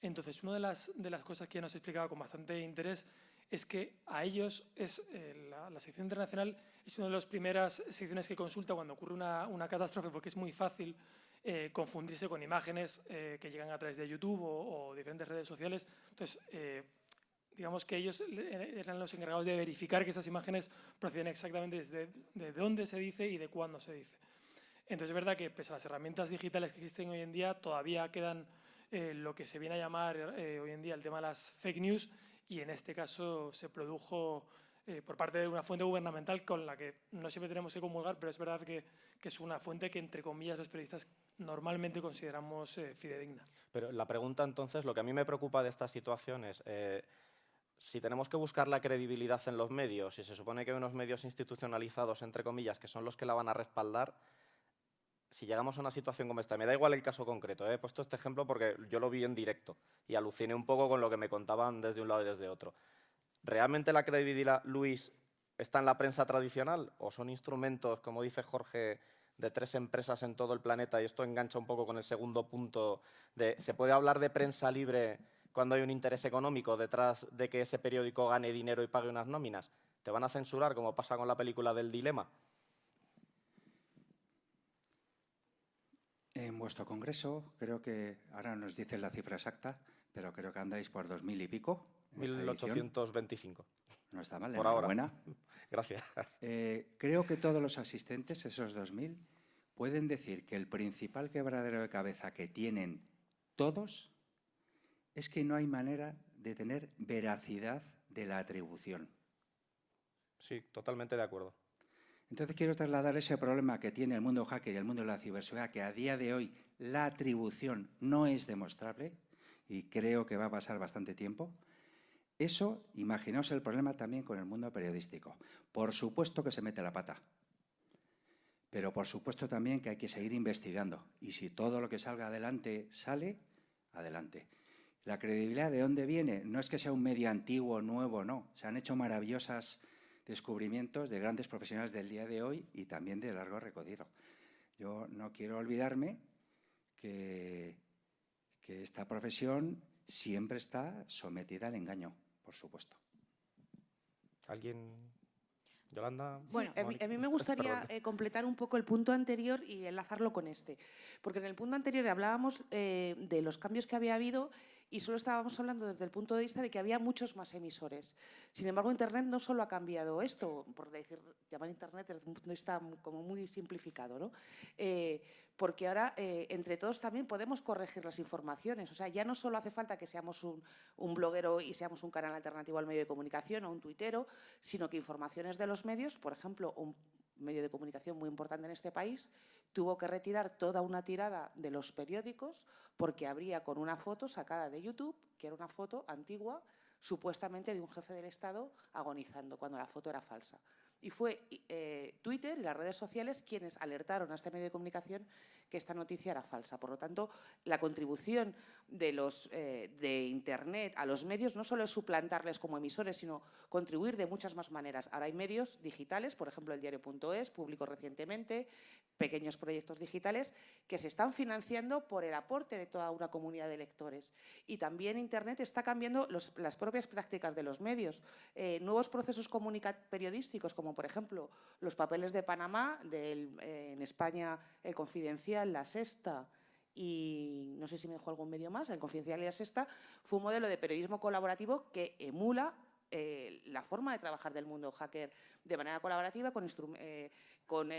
Speaker 7: Entonces, una de las cosas que nos explicaba con bastante interés es que a ellos la sección internacional es una de las primeras secciones que consulta cuando ocurre una catástrofe, porque es muy fácil confundirse con imágenes que llegan a través de YouTube o diferentes redes sociales. Entonces, digamos que ellos eran los encargados de verificar que esas imágenes proceden exactamente de dónde se dice y de cuándo se dice. Entonces, es verdad que pese a las herramientas digitales que existen hoy en día, todavía quedan lo que se viene a llamar hoy en día el tema de las fake news, y en este caso se produjo por parte de una fuente gubernamental con la que no siempre tenemos que comulgar, pero es verdad que es una fuente que, entre comillas, los periodistas normalmente consideramos fidedigna.
Speaker 1: Pero la pregunta entonces, lo que a mí me preocupa de estas situaciones, si tenemos que buscar la credibilidad en los medios y se supone que hay unos medios institucionalizados, entre comillas, que son los que la van a respaldar, si llegamos a una situación como esta, me da igual el caso concreto, he puesto este ejemplo porque yo lo vi en directo y aluciné un poco con lo que me contaban desde un lado y desde otro. ¿Realmente la credibilidad, Luis, está en la prensa tradicional o son instrumentos, como dice Jorge, de 3 empresas en todo el planeta? Y esto engancha un poco con el segundo punto de ¿se puede hablar de prensa libre cuando hay un interés económico detrás de que ese periódico gane dinero y pague unas nóminas? ¿Te van a censurar como pasa con la película del Dilema?
Speaker 2: En vuestro congreso, creo que ahora nos dicen la cifra exacta, pero creo que andáis por 2000 y pico. En esta edición.
Speaker 1: 1825.
Speaker 2: No está mal,
Speaker 1: Por ahora.
Speaker 2: enhorabuena.
Speaker 1: Gracias.
Speaker 2: Creo que todos los asistentes, esos 2000, pueden decir que el principal quebradero de cabeza que tienen todos es que no hay manera de tener veracidad de la atribución.
Speaker 1: Sí, totalmente de acuerdo.
Speaker 2: Entonces quiero trasladar ese problema que tiene el mundo hacker y el mundo de la ciberseguridad, que a día de hoy la atribución no es demostrable, y creo que va a pasar bastante tiempo. Eso, imaginaos el problema también con el mundo periodístico. Por supuesto que se mete la pata, pero por supuesto también que hay que seguir investigando. Y si todo lo que salga adelante sale, adelante. La credibilidad, ¿de dónde viene? No es que sea un medio antiguo, nuevo, no. Se han hecho maravillosos descubrimientos de grandes profesionales del día de hoy y también de largo recorrido. Yo no quiero olvidarme que esta profesión siempre está sometida al engaño, por supuesto.
Speaker 1: ¿Alguien? Yolanda.
Speaker 4: Sí, a mí me gustaría completar un poco el punto anterior y enlazarlo con este. Porque en el punto anterior hablábamos de los cambios que había habido y solo estábamos hablando desde el punto de vista de que había muchos más emisores. Sin embargo, Internet no solo ha cambiado esto, por decir, llamar Internet desde un punto de vista como muy simplificado, ¿no? Porque ahora, entre todos, también podemos corregir las informaciones. O sea, ya no solo hace falta que seamos un bloguero y seamos un canal alternativo al medio de comunicación o un tuitero, sino que informaciones de los medios, por ejemplo, un medio de comunicación muy importante en este país, tuvo que retirar toda una tirada de los periódicos porque abría con una foto sacada de YouTube, que era una foto antigua, supuestamente de un jefe del Estado agonizando, cuando la foto era falsa. Y fue Twitter y las redes sociales quienes alertaron a este medio de comunicación que esta noticia era falsa. Por lo tanto, la contribución de Internet a los medios no solo es suplantarles como emisores, sino contribuir de muchas más maneras. Ahora hay medios digitales, por ejemplo, el diario.es, publicó recientemente, pequeños proyectos digitales que se están financiando por el aporte de toda una comunidad de lectores. Y también Internet está cambiando las propias prácticas de los medios. Nuevos procesos periodísticos, como por ejemplo los papeles de Panamá, en España El Confidencial, La Sexta y no sé si me dejó algún medio más, El Confidencial y La Sexta, fue un modelo de periodismo colaborativo que emula la forma de trabajar del mundo hacker de manera colaborativa, con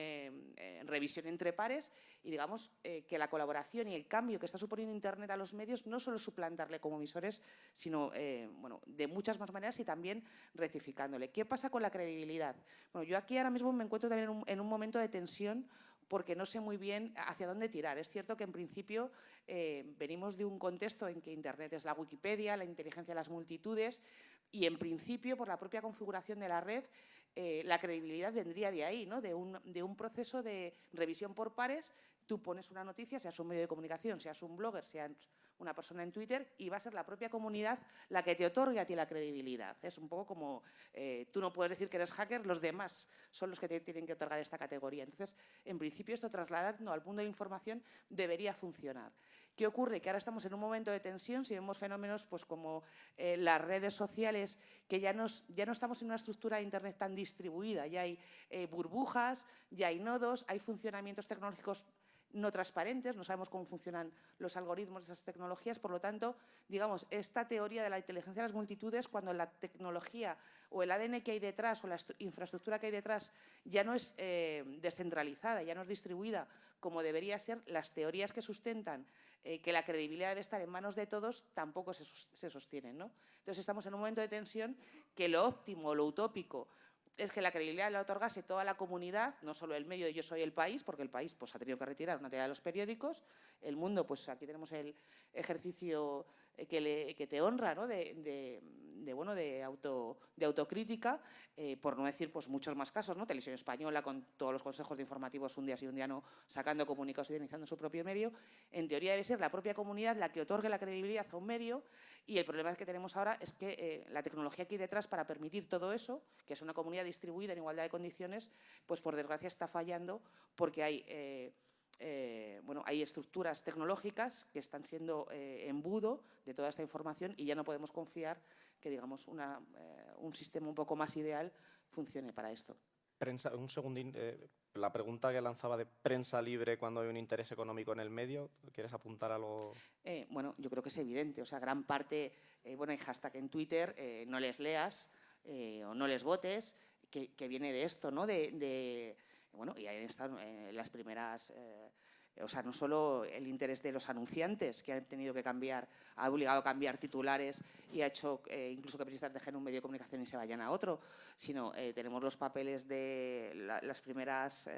Speaker 4: revisión entre pares y digamos que la colaboración y el cambio que está suponiendo Internet a los medios no solo suplantarle como emisores, sino bueno, de muchas más maneras y también rectificándole. ¿Qué pasa con la credibilidad? Bueno, yo aquí ahora mismo me encuentro también en un momento de tensión porque no sé muy bien hacia dónde tirar. Es cierto que en principio venimos de un contexto en que Internet es la Wikipedia, la inteligencia de las multitudes y en principio por la propia configuración de la red la credibilidad vendría de ahí, ¿no? de un proceso de revisión por pares. Tú pones una noticia, seas un medio de comunicación, seas un blogger, seas una persona en Twitter, y va a ser la propia comunidad la que te otorgue a ti la credibilidad. Es un poco como tú no puedes decir que eres hacker, los demás son los que te tienen que otorgar esta categoría. Entonces, en principio, esto trasladando al mundo de la información debería funcionar. ¿Qué ocurre? Que ahora estamos en un momento de tensión, si vemos fenómenos pues, como las redes sociales, que ya no estamos en una estructura de Internet tan distribuida, ya hay burbujas, ya hay nodos, hay funcionamientos tecnológicos no transparentes, no sabemos cómo funcionan los algoritmos de esas tecnologías, por lo tanto, digamos, esta teoría de la inteligencia de las multitudes, cuando la tecnología o el ADN que hay detrás o la infraestructura que hay detrás ya no es descentralizada, ya no es distribuida como debería ser, las teorías que sustentan que la credibilidad debe estar en manos de todos tampoco se sostienen, ¿no? Entonces estamos en un momento de tensión que lo óptimo, lo utópico, es que la credibilidad la otorgase toda la comunidad, no solo el medio de Yo Soy el País, porque el País pues, ha tenido que retirar una tirada de los periódicos, El Mundo, pues aquí tenemos el ejercicio que te honra, ¿no? de de autocrítica, por no decir pues, muchos más casos, ¿no? Televisión Española con todos los consejos de informativos un día sí un día no, sacando comunicados y denunciando su propio medio. En teoría debe ser la propia comunidad la que otorgue la credibilidad a un medio, y el problema que tenemos ahora es que la tecnología aquí detrás para permitir todo eso, que es una comunidad distribuida en igualdad de condiciones, pues por desgracia está fallando porque hay estructuras tecnológicas que están siendo embudo de toda esta información, y ya no podemos confiar que, digamos, un sistema un poco más ideal funcione para esto.
Speaker 1: Un segundín, la pregunta que lanzaba de prensa libre cuando hay un interés económico en el medio, ¿quieres apuntar algo?
Speaker 4: Bueno, yo creo que es evidente, o sea, gran parte, hay hashtag en Twitter, no les leas o no les votes, que viene de esto, ¿no? Y ahí están las primeras... o sea, no solo el interés de los anunciantes, que han tenido que cambiar, ha obligado a cambiar titulares y ha hecho incluso que periodistas dejen un medio de comunicación y se vayan a otro, sino tenemos los papeles de las primeras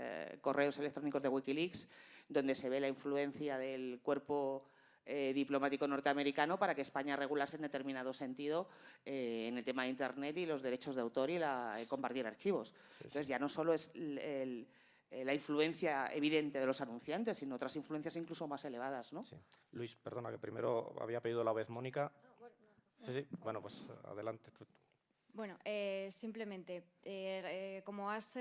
Speaker 4: correos electrónicos de Wikileaks, donde se ve la influencia del cuerpo diplomático norteamericano para que España regulase en determinado sentido en el tema de Internet y los derechos de autor y compartir archivos. Entonces, ya no solo es la influencia evidente de los anunciantes, sino otras influencias incluso más elevadas, ¿no?
Speaker 1: Sí. Luis, perdona, que primero había pedido la vez Mónica. Sí, bueno, pues adelante.
Speaker 5: Bueno, simplemente, como has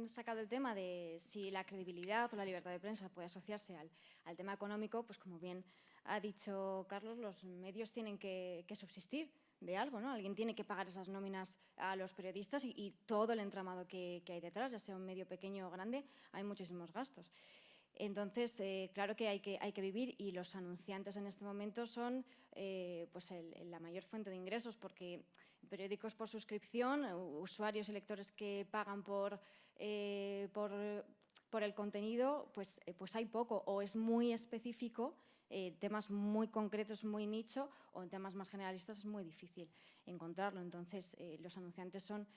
Speaker 5: sacado el tema de si la credibilidad o la libertad de prensa puede asociarse al tema económico, pues como bien ha dicho Carlos, los medios tienen que subsistir de algo, ¿no? Alguien tiene que pagar esas nóminas a los periodistas y todo el entramado que hay detrás, ya sea un medio pequeño o grande, hay muchísimos gastos. Entonces, claro que hay que vivir, y los anunciantes en este momento son la mayor fuente de ingresos, porque periódicos por suscripción, usuarios y lectores que pagan por el contenido, pues hay poco, o es muy específico, temas muy concretos, muy nicho, o en temas más generalistas es muy difícil encontrarlo. Entonces, los anunciantes son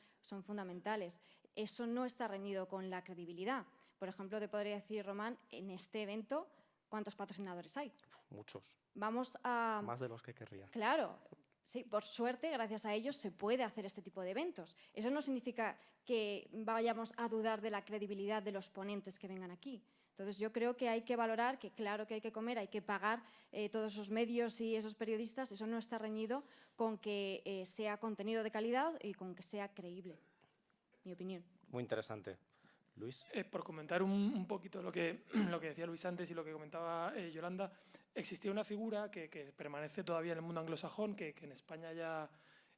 Speaker 5: fundamentales. Eso no está reñido con la credibilidad. Por ejemplo, te podría decir, Román, en este evento, ¿cuántos patrocinadores hay?
Speaker 1: Muchos.
Speaker 5: Vamos a...
Speaker 1: Más de los que querría.
Speaker 5: Claro. Sí, por suerte, gracias a ellos se puede hacer este tipo de eventos. Eso no significa que vayamos a dudar de la credibilidad de los ponentes que vengan aquí. Entonces, yo creo que hay que valorar que, claro que hay que comer, hay que pagar todos esos medios y esos periodistas. Eso no está reñido con que sea contenido de calidad y con que sea creíble, mi opinión.
Speaker 1: Muy interesante. Luis.
Speaker 7: Por comentar un poquito lo que decía Luis antes y lo que comentaba Yolanda, existía una figura que permanece todavía en el mundo anglosajón, que en España ya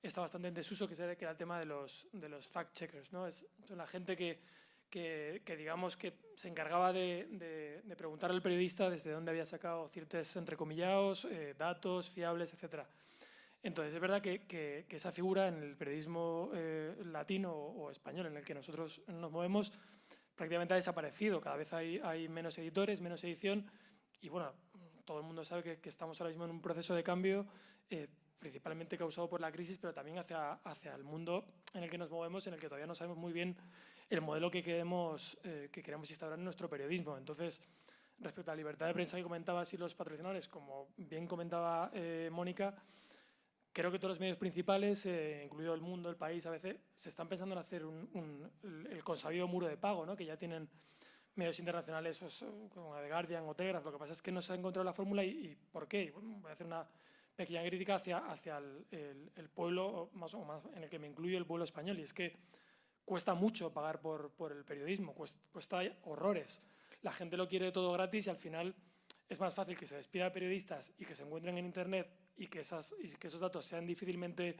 Speaker 7: está bastante en desuso, que era el tema de los fact-checkers, ¿no? Son la gente que digamos que se encargaba de preguntar al periodista desde dónde había sacado ciertos entrecomillados, datos fiables, etc. Entonces, es verdad que esa figura en el periodismo latino o español en el que nosotros nos movemos prácticamente ha desaparecido. Cada vez hay menos editores, menos edición, y bueno, todo el mundo sabe que estamos ahora mismo en un proceso de cambio principalmente causado por la crisis, pero también hacia el mundo en el que nos movemos, en el que todavía no sabemos muy bien el modelo que queremos instaurar en nuestro periodismo. Entonces, respecto a la libertad de prensa que comentabas y los patrocinadores, como bien comentaba Mónica, creo que todos los medios principales, incluido El Mundo, El País, a veces se están pensando en hacer el consabido muro de pago, ¿no? Que ya tienen medios internacionales pues, como The Guardian o Telegraph. Lo que pasa es que no se ha encontrado la fórmula y ¿por qué? Bueno, voy a hacer una pequeña crítica hacia el pueblo, más o más en el que me incluyo, el pueblo español, y es que cuesta mucho pagar por el periodismo, cuesta horrores. La gente lo quiere todo gratis y al final es más fácil que se despida de periodistas y que se encuentren en Internet y que esos datos sean difícilmente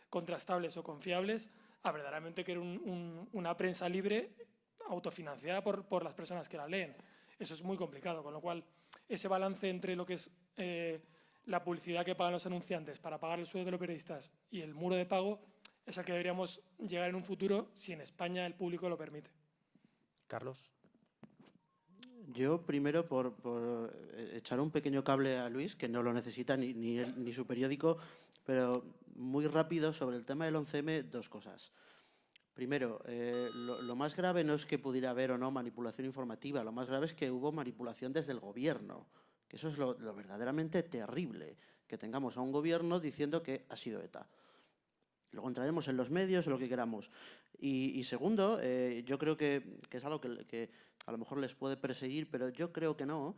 Speaker 7: contrastables o confiables, a verdaderamente querer una prensa libre autofinanciada por las personas que la leen. Eso es muy complicado, con lo cual ese balance entre lo que es la publicidad que pagan los anunciantes para pagar el sueldo de los periodistas y el muro de pago es al que deberíamos llegar en un futuro si en España el público lo permite.
Speaker 1: Carlos.
Speaker 6: Yo primero por echar un pequeño cable a Luis, que no lo necesita ni él ni su periódico, pero muy rápido sobre el tema del 11M, dos cosas. Primero, lo más grave no es que pudiera haber o no manipulación informativa, lo más grave es que hubo manipulación desde el gobierno, que eso es lo verdaderamente terrible, que tengamos a un gobierno diciendo que ha sido ETA. Luego entraremos en los medios, en lo que queramos. Y segundo, yo creo que es algo que a lo mejor les puede perseguir, pero yo creo que no,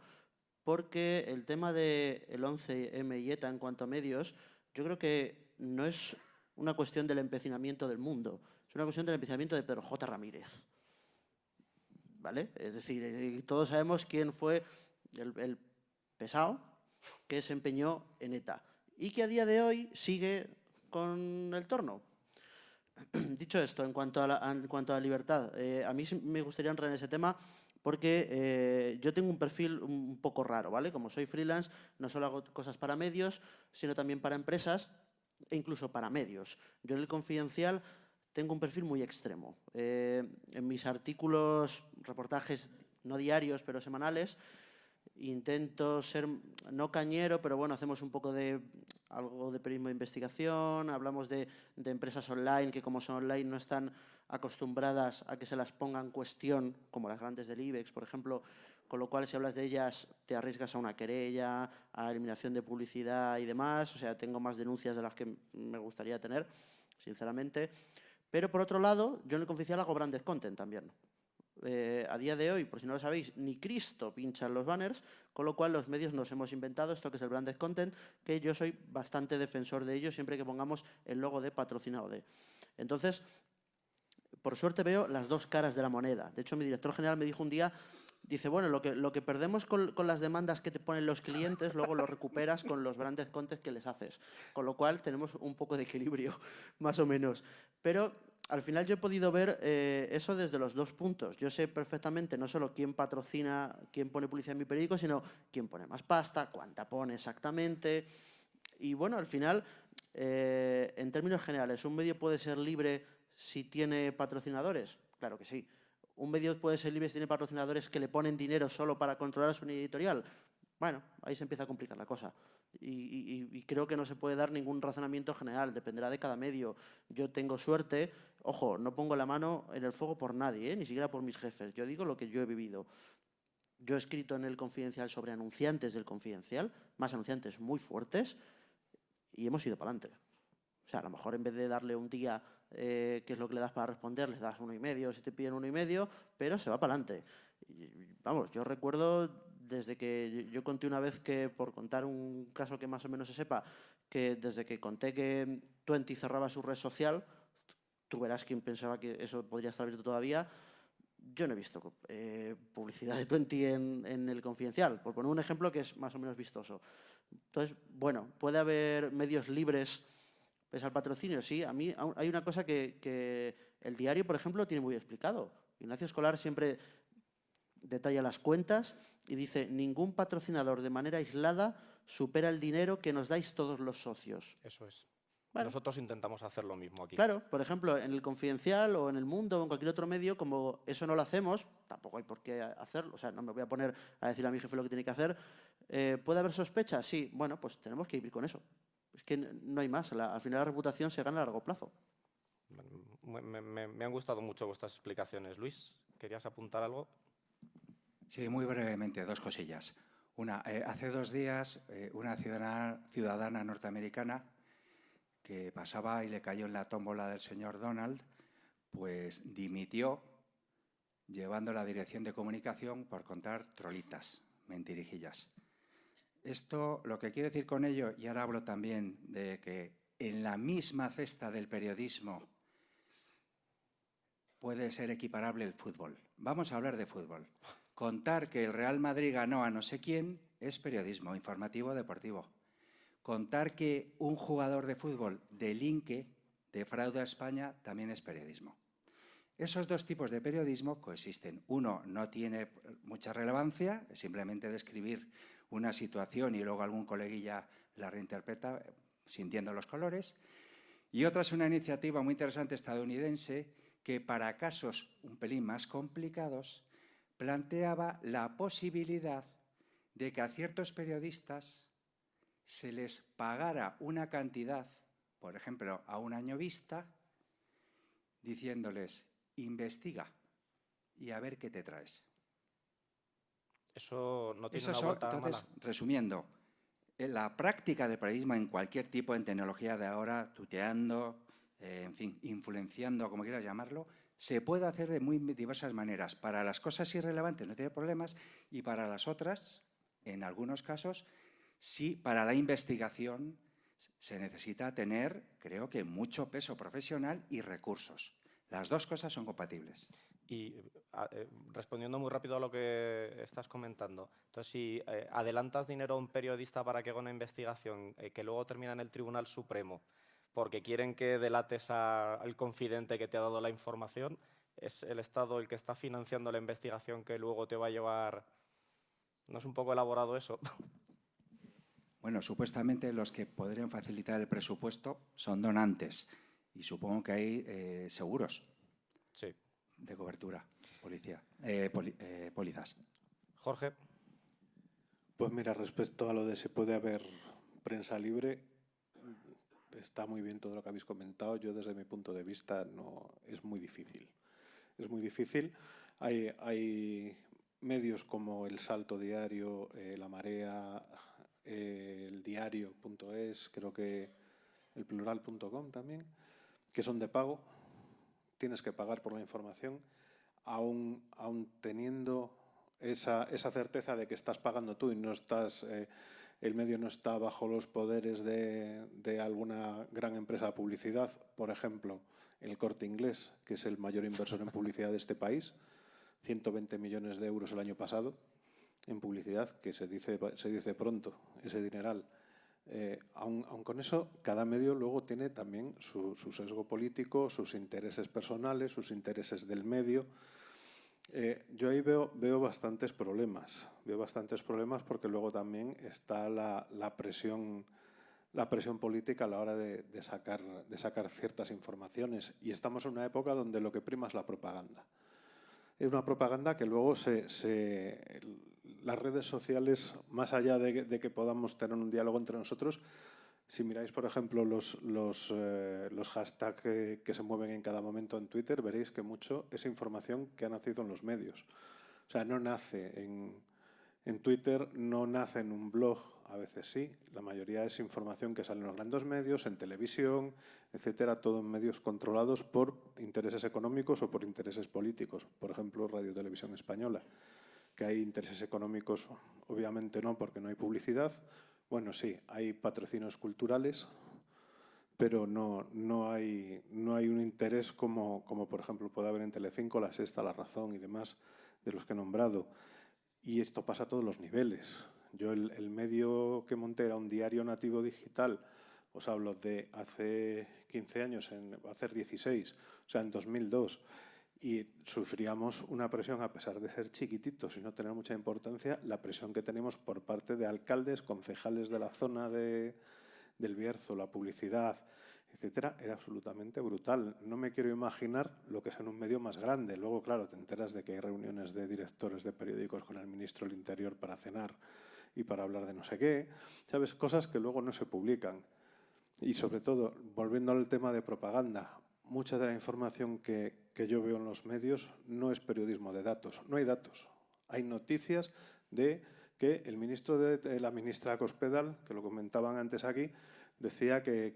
Speaker 6: porque el tema del 11M y ETA en cuanto a medios, yo creo que no es una cuestión del empecinamiento del mundo, es una cuestión del empecinamiento de Pedro J. Ramírez. ¿Vale? Es decir, todos sabemos quién fue el pesado que se empeñó en ETA y que a día de hoy sigue con el torno. Dicho esto, en cuanto a la libertad, a mí me gustaría entrar en ese tema porque yo tengo un perfil un poco raro, ¿vale? Como soy freelance, no solo hago cosas para medios, sino también para empresas e incluso para medios. Yo en el Confidencial tengo un perfil muy extremo. En mis artículos, reportajes no diarios, pero semanales, intento ser no cañero, pero bueno, hacemos un poco de algo de periodismo de investigación, hablamos de empresas online que como son online no están acostumbradas a que se las ponga en cuestión, como las grandes del IBEX, por ejemplo, con lo cual si hablas de ellas te arriesgas a una querella, a eliminación de publicidad y demás, o sea, tengo más denuncias de las que me gustaría tener, sinceramente. Pero por otro lado, yo en el Confidencial hago branded content también. A día de hoy, por si no lo sabéis, ni Cristo pincha en los banners, con lo cual los medios nos hemos inventado esto que es el branded content, que yo soy bastante defensor de ello siempre que pongamos el logo de patrocinado de. Entonces, por suerte veo las dos caras de la moneda. De hecho, mi director general me dijo un día, dice, bueno, lo que perdemos con las demandas que te ponen los clientes, luego lo recuperas con los branded content que les haces. Con lo cual tenemos un poco de equilibrio, más o menos. Pero al final yo he podido ver eso desde los dos puntos. Yo sé perfectamente no solo quién patrocina, quién pone publicidad en mi periódico, sino quién pone más pasta, cuánta pone exactamente. Y bueno, al final, en términos generales, ¿un medio puede ser libre si tiene patrocinadores? Claro que sí. ¿Un medio puede ser libre si tiene patrocinadores que le ponen dinero solo para controlar su editorial? Bueno, ahí se empieza a complicar la cosa. Y creo que no se puede dar ningún razonamiento general, dependerá de cada medio. Yo tengo suerte, ojo, no pongo la mano en el fuego por nadie, ni siquiera por mis jefes. Yo digo lo que yo he vivido. Yo he escrito en el Confidencial sobre anunciantes del Confidencial, más anunciantes muy fuertes, y hemos ido para adelante. O sea, a lo mejor en vez de darle un día, que es lo que le das para responder, les das 1,5 si te piden 1,5, pero se va para adelante. Vamos, yo recuerdo desde que yo conté una vez que, por contar un caso que más o menos se sepa, que desde que conté que Twenty cerraba su red social, tú verás quién pensaba que eso podría estar abierto todavía. Yo no he visto publicidad de Twenty en el Confidencial, por poner un ejemplo que es más o menos vistoso. Entonces, bueno, puede haber medios libres pese al patrocinio, sí. A mí hay una cosa que el diario, por ejemplo, tiene muy explicado. Ignacio Escolar siempre detalla las cuentas y dice, ningún patrocinador de manera aislada supera el dinero que nos dais todos los socios.
Speaker 1: Eso es.
Speaker 6: Bueno,
Speaker 1: Nosotros intentamos hacer lo mismo aquí.
Speaker 6: claro, por ejemplo, en el Confidencial o en El Mundo o en cualquier otro medio, como eso no lo hacemos, tampoco hay por qué hacerlo, o sea, no me voy a poner a decir a mi jefe lo que tiene que hacer. ¿Puede haber sospechas? Sí, bueno, pues tenemos que vivir con eso. Es que no hay más, al final la reputación se gana a largo plazo.
Speaker 1: Me han gustado mucho vuestras explicaciones. Luis, ¿querías apuntar algo?
Speaker 2: Sí, muy brevemente, dos cosillas. Una, hace 2 días una ciudadana norteamericana que pasaba y le cayó en la tómbola del señor Donald, pues dimitió llevando la dirección de comunicación por contar trolitas, mentirijillas. Esto, lo que quiero decir con ello, y ahora hablo también de que en la misma cesta del periodismo puede ser equiparable el fútbol. Vamos a hablar de fútbol. Contar que el Real Madrid ganó a no sé quién es periodismo informativo deportivo. Contar que un jugador de fútbol delinque, defrauda a España, también es periodismo. Esos dos tipos de periodismo coexisten. Uno no tiene mucha relevancia, es simplemente describir una situación y luego algún coleguilla la reinterpreta sintiendo los colores. Y otra es una iniciativa muy interesante estadounidense que para casos un pelín más complicados planteaba la posibilidad de que a ciertos periodistas se les pagara una cantidad, por ejemplo, a 1 año vista, diciéndoles, investiga y a ver qué te traes.
Speaker 1: Eso no tiene una vuelta
Speaker 2: entonces,
Speaker 1: mala.
Speaker 2: resumiendo, la práctica de periodismo en cualquier tipo, en tecnología de ahora, tuteando, en fin, influenciando, como quieras llamarlo, se puede hacer de muy diversas maneras. Para las cosas irrelevantes no tiene problemas y para las otras, en algunos casos, sí, para la investigación se necesita tener, creo que, mucho peso profesional y recursos. Las dos cosas son compatibles.
Speaker 1: Y respondiendo muy rápido a lo que estás comentando, entonces si adelantas dinero a un periodista para que haga una investigación que luego termina en el Tribunal Supremo porque quieren que delates al confidente que te ha dado la información, ¿es el Estado el que está financiando la investigación que luego te va a llevar? ¿No es un poco elaborado eso?
Speaker 2: Bueno, supuestamente los que podrían facilitar el presupuesto son donantes y supongo que hay seguros.
Speaker 1: Sí.
Speaker 2: De cobertura, pólizas.
Speaker 1: Jorge.
Speaker 3: Pues mira, respecto a lo de si puede haber prensa libre, está muy bien todo lo que habéis comentado. Yo, desde mi punto de vista, no, es muy difícil. Es muy difícil. Hay medios como El Salto Diario, La Marea, el diario.es, creo que el plural.com también, que son de pago. Tienes que pagar por la información, aún teniendo esa certeza de que estás pagando tú y no estás, el medio no está bajo los poderes de alguna gran empresa de publicidad. Por ejemplo, el Corte Inglés, que es el mayor inversor en publicidad de este país, 120 millones de euros el año pasado en publicidad, que se dice pronto, ese dineral. Aun con eso, cada medio luego tiene también su sesgo político, sus intereses personales, sus intereses del medio. Yo ahí veo bastantes problemas. Veo bastantes problemas porque luego también está la presión política a la hora de sacar ciertas informaciones. Y estamos en una época donde lo que prima es la propaganda. Es una propaganda que luego las redes sociales, más allá de que podamos tener un diálogo entre nosotros, si miráis, por ejemplo, los hashtags que se mueven en cada momento en Twitter, veréis que mucho es información que ha nacido en los medios. O sea, no nace en Twitter, no nace en un blog, a veces sí. La mayoría es información que sale en los grandes medios, en televisión, etcétera, todo en medios controlados por intereses económicos o por intereses políticos. Por ejemplo, Radio Televisión Española, que hay intereses económicos, obviamente no, porque no hay publicidad. Bueno, sí, hay patrocinios culturales, pero no hay un interés como por ejemplo puede haber en Telecinco, La Sexta, La Razón y demás, de los que he nombrado. Y esto pasa a todos los niveles. Yo el medio que monté era un diario nativo digital, os hablo de hace 15 años, va a hacer 16, o sea, en 2002. Y sufríamos una presión, a pesar de ser chiquititos y no tener mucha importancia, la presión que tenemos por parte de alcaldes, concejales de la zona del Bierzo, la publicidad, etcétera, era absolutamente brutal. No me quiero imaginar lo que es en un medio más grande. Luego, claro, te enteras de que hay reuniones de directores de periódicos con el ministro del Interior para cenar y para hablar de no sé qué. ¿Sabes? Cosas que luego no se publican. Y sobre todo, volviendo al tema de propaganda, mucha de la información que yo veo en los medios no es periodismo de datos. No hay datos. Hay noticias de que el ministro la ministra Cospedal, que lo comentaban antes aquí, decía que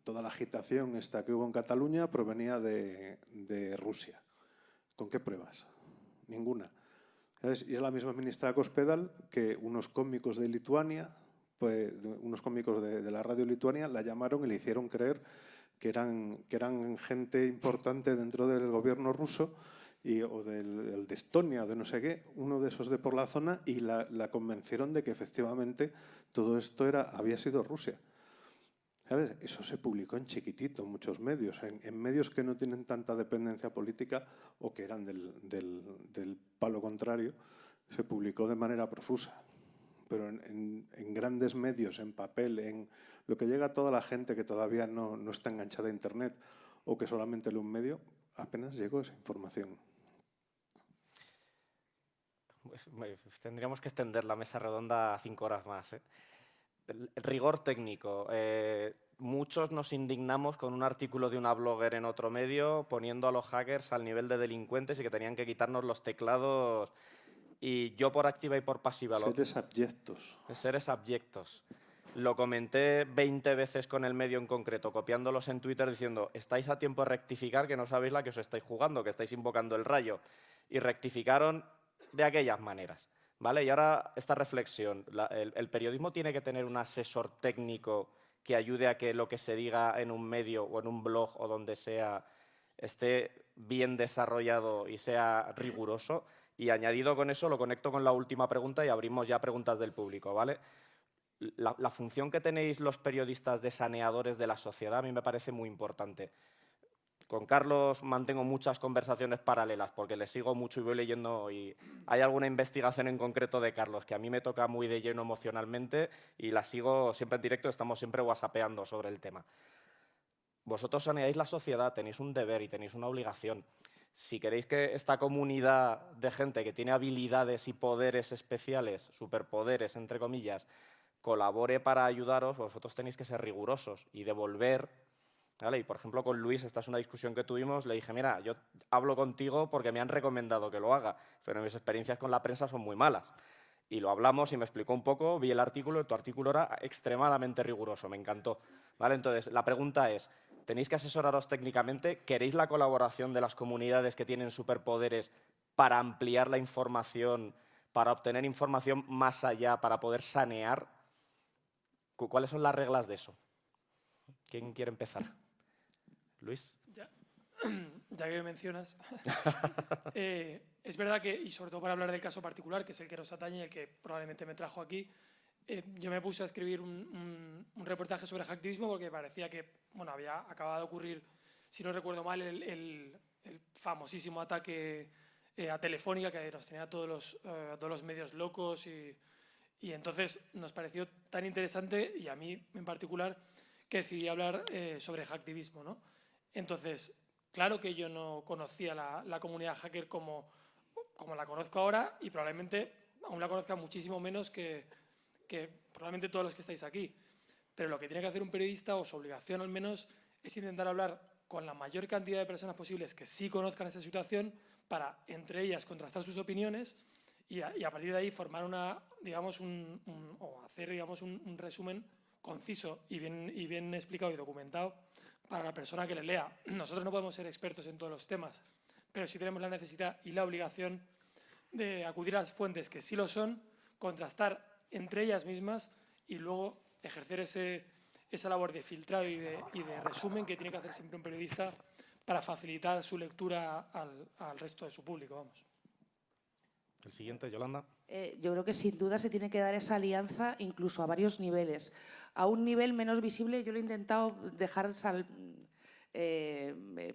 Speaker 3: toda la agitación esta que hubo en Cataluña provenía de Rusia. ¿Con qué pruebas? Ninguna. ¿Sabes? Y es la misma ministra Cospedal que unos cómicos de Lituania, pues, unos cómicos de la radio Lituania, la llamaron y le hicieron creer que eran gente importante dentro del gobierno ruso o de Estonia, de no sé qué, uno de esos de por la zona, y la convencieron de que efectivamente todo esto había sido Rusia. ¿Sabes? Eso se publicó en chiquitito, en muchos medios, en medios que no tienen tanta dependencia política o que eran del palo contrario, se publicó de manera profusa. Pero en grandes medios, en papel, en lo que llega a toda la gente que todavía no está enganchada a Internet o que solamente lee un medio, apenas llegó esa información.
Speaker 1: Tendríamos que extender la mesa redonda a 5 horas más, ¿eh? El rigor técnico. Muchos nos indignamos con un artículo de una blogger en otro medio poniendo a los hackers al nivel de delincuentes y que tenían que quitarnos los teclados. Y yo, por activa y por pasiva...
Speaker 3: Seres abyectos.
Speaker 1: Seres abyectos. Lo comenté 20 veces con el medio en concreto, copiándolos en Twitter diciendo estáis a tiempo de rectificar, que no sabéis la que os estáis jugando, que estáis invocando el rayo. Y rectificaron de aquellas maneras. ¿Vale? Y ahora esta reflexión. El periodismo tiene que tener un asesor técnico que ayude a que lo que se diga en un medio o en un blog o donde sea esté bien desarrollado y sea riguroso. Y añadido con eso, lo conecto con la última pregunta y abrimos ya preguntas del público, ¿vale? La función que tenéis los periodistas de saneadores de la sociedad a mí me parece muy importante. Con Carlos mantengo muchas conversaciones paralelas porque le sigo mucho y voy leyendo y hay alguna investigación en concreto de Carlos que a mí me toca muy de lleno emocionalmente y la sigo siempre en directo, estamos siempre whatsappeando sobre el tema. Vosotros saneáis la sociedad, tenéis un deber y tenéis una obligación. Si queréis que esta comunidad de gente que tiene habilidades y poderes especiales, superpoderes, entre comillas, colabore para ayudaros, vosotros tenéis que ser rigurosos y devolver, ¿vale? Y, por ejemplo, con Luis, esta es una discusión que tuvimos, le dije, mira, yo hablo contigo porque me han recomendado que lo haga, pero mis experiencias con la prensa son muy malas. Y lo hablamos y me explicó un poco, vi el artículo, tu artículo era extremadamente riguroso, me encantó. ¿Vale? Entonces, la pregunta es, ¿tenéis que asesoraros técnicamente? ¿Queréis la colaboración de las comunidades que tienen superpoderes para ampliar la información, para obtener información más allá, para poder sanear? ¿Cuáles son las reglas de eso? ¿Quién quiere empezar? Luis.
Speaker 7: Ya que me mencionas, es verdad que, y sobre todo para hablar del caso particular, que es el que nos atañe y el que probablemente me trajo aquí, yo me puse a escribir un reportaje sobre hacktivismo porque parecía que había acabado de ocurrir, si no recuerdo mal, el famosísimo ataque a Telefónica que nos tenía a todos los medios locos y entonces nos pareció tan interesante, y a mí en particular, que decidí hablar sobre hacktivismo, ¿no? Entonces, claro que yo no conocía la comunidad hacker como la conozco ahora y probablemente aún la conozca muchísimo menos que probablemente todos los que estáis aquí. Pero lo que tiene que hacer un periodista, o su obligación al menos, es intentar hablar con la mayor cantidad de personas posibles que sí conozcan esa situación para, entre ellas, contrastar sus opiniones y a partir de ahí formar un resumen conciso y bien explicado y documentado para la persona que le lea. Nosotros no podemos ser expertos en todos los temas, pero sí tenemos la necesidad y la obligación de acudir a las fuentes que sí lo son, contrastar entre ellas mismas y luego ejercer esa labor de filtrado y de resumen que tiene que hacer siempre un periodista para facilitar su lectura al resto de su público. Vamos.
Speaker 1: El siguiente, Yolanda.
Speaker 4: Yo creo que sin duda se tiene que dar esa alianza incluso a varios niveles. A un nivel menos visible yo lo he intentado dejar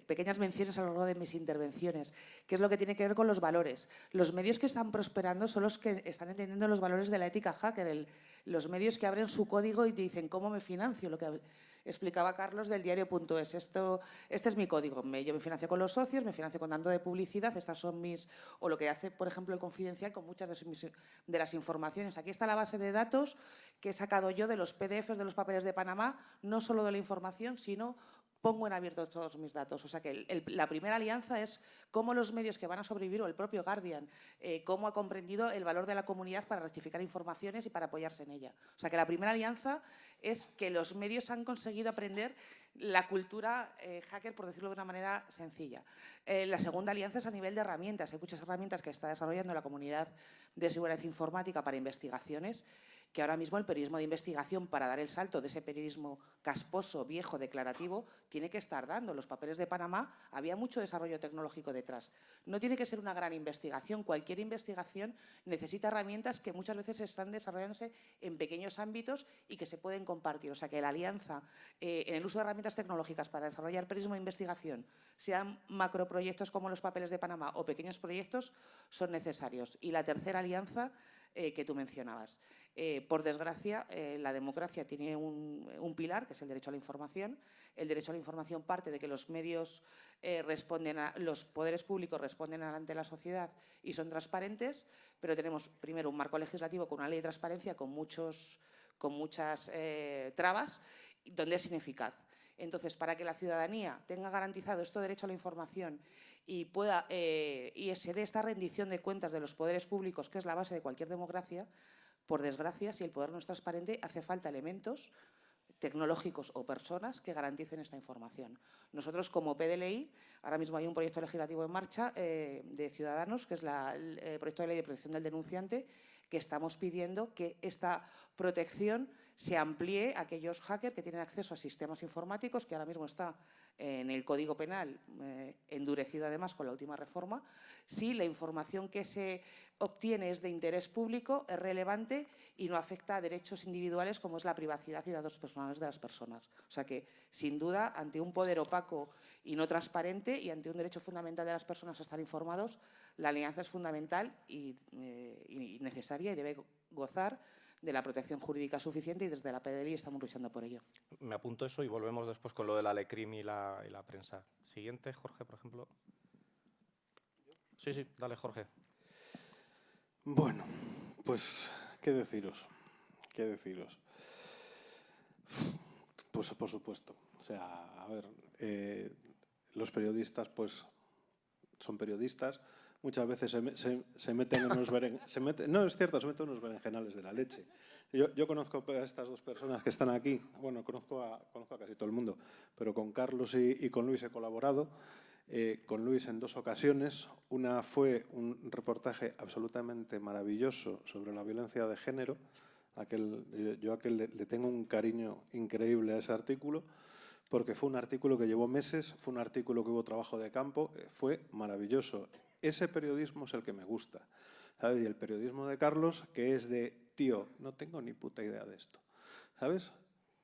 Speaker 4: pequeñas menciones a lo largo de mis intervenciones, que es lo que tiene que ver con los valores. Los medios que están prosperando son los que están entendiendo los valores de la ética hacker, los medios que abren su código y te dicen cómo me financio, lo que explicaba Carlos del diario.es. Este es mi código. Yo me financio con los socios, me financio con tanto de publicidad, estas son o lo que hace, por ejemplo, el Confidencial con muchas de las informaciones. Aquí está la base de datos que he sacado yo de los PDFs de los papeles de Panamá, no solo de la información, sino pongo en abierto todos mis datos. O sea que la primera alianza es cómo los medios que van a sobrevivir, o el propio Guardian, cómo ha comprendido el valor de la comunidad para rectificar informaciones y para apoyarse en ella. O sea que la primera alianza es que los medios han conseguido aprender la cultura hacker, por decirlo de una manera sencilla. La segunda alianza es a nivel de herramientas. Hay muchas herramientas que está desarrollando la comunidad de seguridad informática para investigaciones, que ahora mismo el periodismo de investigación, para dar el salto de ese periodismo casposo, viejo, declarativo, tiene que estar dando. Los papeles de Panamá había mucho desarrollo tecnológico detrás. No tiene que ser una gran investigación. Cualquier investigación necesita herramientas que muchas veces están desarrollándose en pequeños ámbitos y que se pueden compartir. O sea que la alianza en el uso de herramientas tecnológicas para desarrollar periodismo de investigación, sean macroproyectos como los papeles de Panamá o pequeños proyectos, son necesarios. Y la tercera alianza que tú mencionabas. Por desgracia, la democracia tiene un pilar, que es el derecho a la información. El derecho a la información parte de que los medios los poderes públicos responden ante la sociedad y son transparentes, pero tenemos primero un marco legislativo con una ley de transparencia con muchas trabas, donde es ineficaz. Entonces, para que la ciudadanía tenga garantizado este derecho a la información y se dé esta rendición de cuentas de los poderes públicos, que es la base de cualquier democracia, Por desgracia, si el poder no es transparente, hace falta elementos tecnológicos o personas que garanticen esta información. Nosotros, como PDLI, ahora mismo hay un proyecto legislativo en marcha de Ciudadanos, que es el proyecto de ley de protección del denunciante, que estamos pidiendo que esta protección se amplíe a aquellos hackers que tienen acceso a sistemas informáticos, que ahora mismo está en el Código Penal, endurecido además con la última reforma, si la información que se obtiene es de interés público, es relevante y no afecta a derechos individuales como es la privacidad y datos personales de las personas. O sea que, sin duda, ante un poder opaco y no transparente y ante un derecho fundamental de las personas a estar informados, la alianza es fundamental y necesaria y debe gozar de la protección jurídica suficiente y desde la PDLI estamos luchando por ello.
Speaker 1: Me apunto eso y volvemos después con lo de la Lecrim y la prensa. Siguiente, Jorge, por ejemplo. Sí, dale, Jorge.
Speaker 3: Bueno, pues, ¿qué deciros? ¿Qué deciros? Pues, por supuesto. O sea, a ver, los periodistas, pues, son periodistas. Muchas veces se meten en unos no, es cierto, se meten en unos berenjenales de la leche. Yo conozco a estas dos personas que están aquí. Bueno, conozco a casi todo el mundo, pero con Carlos y con Luis he colaborado. Con Luis en 2 ocasiones. Una fue un reportaje absolutamente maravilloso sobre la violencia de género. Yo a aquel le tengo un cariño increíble a ese artículo, porque fue un artículo que llevó meses, fue un artículo que hubo trabajo de campo, fue maravilloso. Ese periodismo es el que me gusta, ¿sabes? Y el periodismo de Carlos, que es de, tío, no tengo ni puta idea de esto, ¿sabes?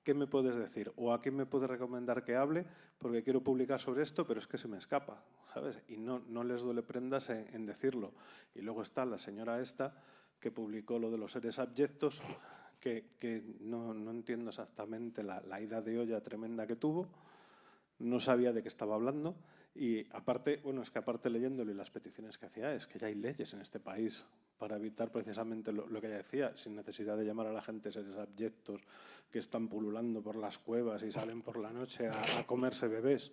Speaker 3: ¿Qué me puedes decir? ¿O a quién me puedes recomendar que hable? Porque quiero publicar sobre esto, pero es que se me escapa, ¿sabes? Y no les duele prendas en decirlo. Y luego está la señora esta, que publicó lo de los seres abyectos, que no entiendo exactamente la ida de olla tremenda que tuvo. No sabía de qué estaba hablando. Y aparte, bueno, es que aparte leyéndolo y las peticiones que hacía, es que ya hay leyes en este país para evitar precisamente lo que ella decía, sin necesidad de llamar a la gente seres abyectos que están pululando por las cuevas y salen por la noche a comerse bebés.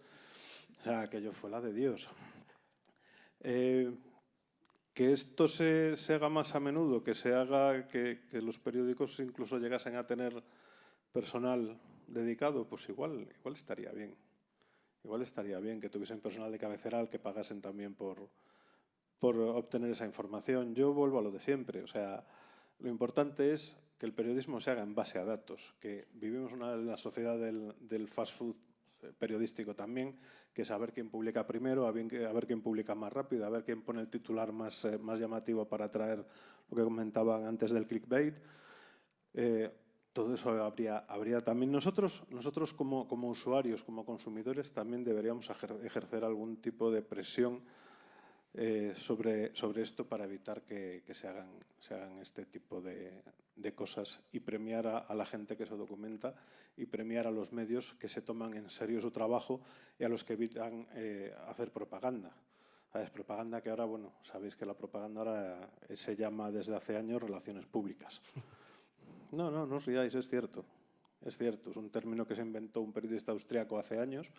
Speaker 3: O sea, aquello fue la de Dios. Que esto se haga más a menudo, que se haga que los periódicos incluso llegasen a tener personal dedicado, pues igual estaría bien. Igual estaría bien que tuviesen personal de cabecera al que pagasen también por obtener esa información. Yo vuelvo a lo de siempre. O sea, lo importante es que el periodismo se haga en base a datos, que vivimos en la sociedad del fast food periodístico también, que es a ver quién publica primero, a ver quién publica más rápido, a ver quién pone el titular más llamativo para atraer lo que comentaban antes del clickbait. Todo eso habría también. Nosotros como usuarios, como consumidores, también deberíamos ejercer algún tipo de presión sobre esto para evitar que se hagan este tipo de cosas y premiar a la gente que se documenta y premiar a los medios que se toman en serio su trabajo y a los que evitan hacer propaganda. ¿Sabes? Propaganda que ahora, bueno, sabéis que la propaganda ahora se llama desde hace años relaciones públicas. No os riáis, es cierto. Es cierto, es un término que se inventó un periodista austriaco hace años,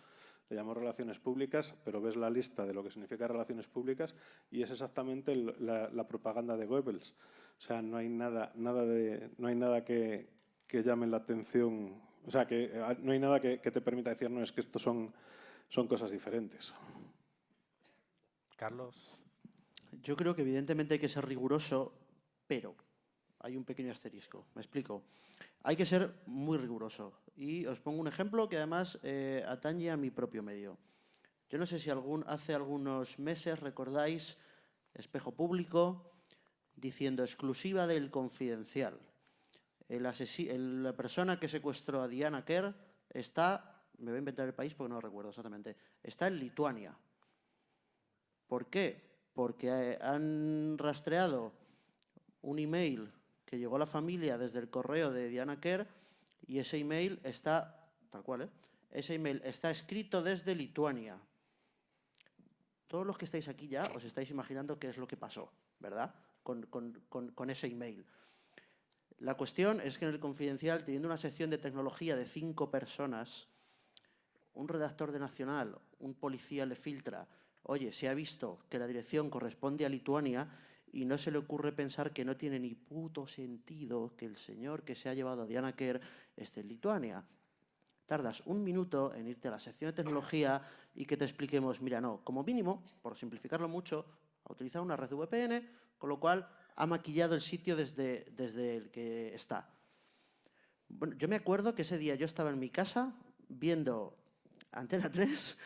Speaker 3: le llamó relaciones públicas, pero ves la lista de lo que significa relaciones públicas y es exactamente la propaganda de Goebbels. O sea, no hay nada que llame la atención, o sea, que no hay nada que te permita decir, no, es que estos son cosas diferentes.
Speaker 1: Carlos.
Speaker 6: Yo creo que evidentemente hay que ser riguroso, pero hay un pequeño asterisco. Me explico. Hay que ser muy riguroso. Y os pongo un ejemplo que además atañe a mi propio medio. Yo no sé si hace algunos meses recordáis Espejo Público diciendo exclusiva del Confidencial. La persona que secuestró a Diana Kerr está, me voy a inventar el país porque no lo recuerdo exactamente, está en Lituania. ¿Por qué? Porque han rastreado un email que llegó a la familia desde el correo de Diana Kerr y ese email está, tal cual, ese email está escrito desde Lituania. Todos los que estáis aquí ya os estáis imaginando qué es lo que pasó, ¿verdad? Con ese email. La cuestión es que en el Confidencial, teniendo una sección de tecnología de 5 personas, un redactor de Nacional, un policía le filtra, oye, se ha visto que la dirección corresponde a Lituania y no se le ocurre pensar que no tiene ni puto sentido que el señor que se ha llevado a Diana Kerr esté en Lituania. Tardas un minuto en irte a la sección de tecnología y que te expliquemos, mira, no, como mínimo, por simplificarlo mucho, ha utilizado una red VPN, con lo cual ha maquillado el sitio desde el que está. Bueno, yo me acuerdo que ese día yo estaba en mi casa viendo Antena 3,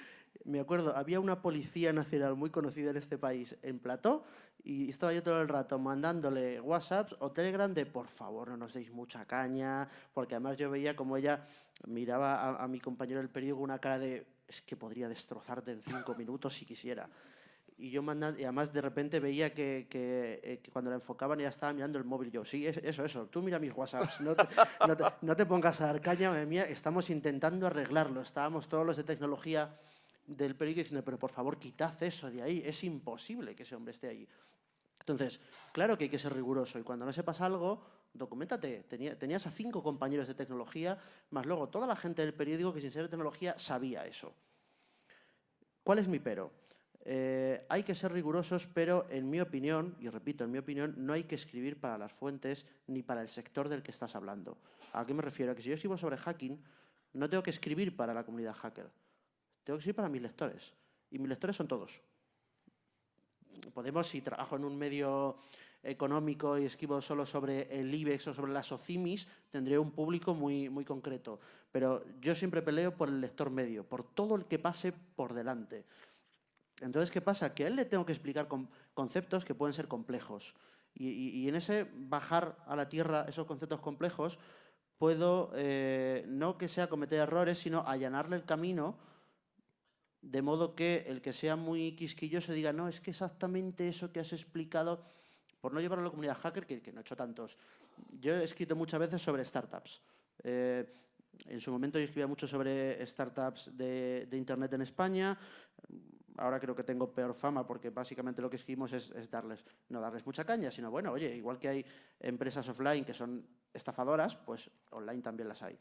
Speaker 6: me acuerdo, había una policía nacional muy conocida en este país en plató y estaba yo todo el rato mandándole WhatsApps o Telegram de por favor no nos deis mucha caña, porque además yo veía como ella miraba a mi compañero del periódico con una cara de es que podría destrozarte en 5 minutos si quisiera. Y yo mandando, y además de repente veía que cuando la enfocaban ya estaba mirando el móvil. Yo, sí, eso, tú mira mis WhatsApps, no te pongas a dar caña, madre mía, estamos intentando arreglarlo. Estábamos todos los de tecnología del periódico diciendo, pero por favor, quitad eso de ahí, es imposible que ese hombre esté ahí. Entonces, claro que hay que ser riguroso y cuando no sepas algo, documéntate. Tenías a 5 compañeros de tecnología, más luego toda la gente del periódico que sin ser de tecnología sabía eso. ¿Cuál es mi pero? Hay que ser rigurosos, pero en mi opinión, y repito, en mi opinión, no hay que escribir para las fuentes ni para el sector del que estás hablando. ¿A qué me refiero? A que si yo escribo sobre hacking, no tengo que escribir para la comunidad hacker. Tengo que escribir para mis lectores. Y mis lectores son todos. Podemos, si trabajo en un medio económico y escribo solo sobre el IBEX o sobre las OCIMIS, tendré un público muy, muy concreto. Pero yo siempre peleo por el lector medio, por todo el que pase por delante. Entonces, ¿qué pasa? Que a él le tengo que explicar conceptos que pueden ser complejos. Y en ese bajar a la tierra esos conceptos complejos, puedo, no que sea cometer errores, sino allanarle el camino, de modo que el que sea muy quisquilloso diga, no, es que exactamente eso que has explicado, por no llevarlo a la comunidad hacker, que no he hecho tantos. Yo he escrito muchas veces sobre startups. En su momento yo escribía mucho sobre startups de Internet en España. Ahora creo que tengo peor fama porque básicamente lo que escribimos es no darles mucha caña, sino bueno, oye, igual que hay empresas offline que son estafadoras, pues online también las hay.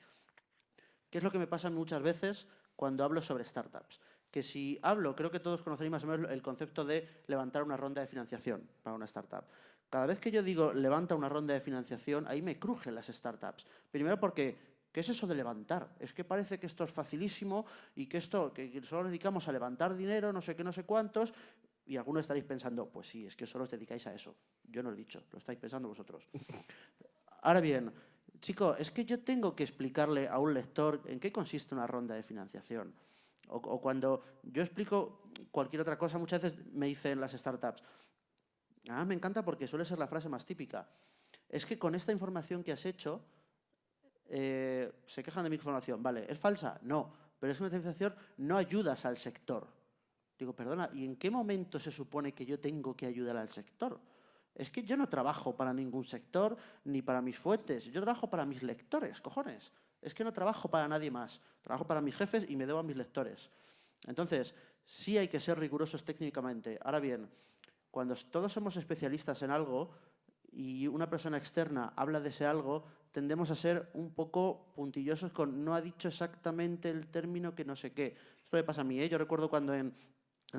Speaker 6: ¿Qué es lo que me pasa muchas veces cuando hablo sobre startups? Que si hablo, creo que todos conoceréis más o menos el concepto de levantar una ronda de financiación para una startup. Cada vez que yo digo levanta una ronda de financiación, ahí me crujen las startups. Primero porque ¿qué es eso de levantar? Es que parece que esto es facilísimo y que esto, que solo nos dedicamos a levantar dinero, no sé qué, no sé cuántos, y algunos estaréis pensando, pues sí, es que solo os dedicáis a eso. Yo no lo he dicho, lo estáis pensando vosotros. Ahora bien, chico, es que yo tengo que explicarle a un lector en qué consiste una ronda de financiación. O cuando yo explico cualquier otra cosa, muchas veces me dicen las startups, me encanta porque suele ser la frase más típica, es que con esta información que has hecho, se quejan de mi información. Vale, ¿es falsa? No, pero es una información, no ayudas al sector. Digo, perdona, ¿y en qué momento se supone que yo tengo que ayudar al sector? Es que yo no trabajo para ningún sector ni para mis fuentes. Yo trabajo para mis lectores, cojones. Es que no trabajo para nadie más. Trabajo para mis jefes y me debo a mis lectores. Entonces, sí hay que ser rigurosos técnicamente. Ahora bien, cuando todos somos especialistas en algo y una persona externa habla de ese algo, tendemos a ser un poco puntillosos con no ha dicho exactamente el término que no sé qué. Esto me pasa a mí, ¿eh? Yo recuerdo cuando en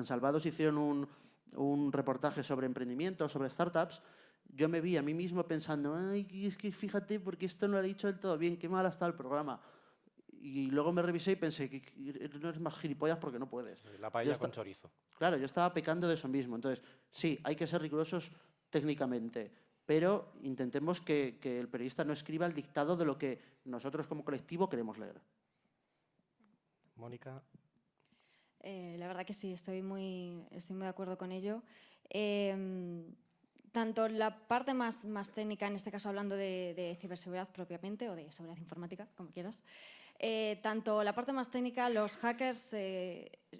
Speaker 6: Salvados hicieron un reportaje sobre emprendimiento, sobre startups, yo me vi a mí mismo pensando, ay, es que fíjate, porque esto no lo ha dicho del todo bien, qué mal ha estado el programa. Y luego me revisé y pensé que no eres más gilipollas porque no puedes.
Speaker 1: La paella con chorizo.
Speaker 6: Claro, yo estaba pecando de eso mismo. Entonces, sí, hay que ser rigurosos técnicamente, pero intentemos que el periodista no escriba el dictado de lo que nosotros como colectivo queremos leer.
Speaker 1: Mónica.
Speaker 5: La verdad que sí, estoy muy de acuerdo con ello. Tanto la parte más técnica, en este caso hablando de ciberseguridad propiamente, o de seguridad informática, como quieras, tanto la parte más técnica, los hackers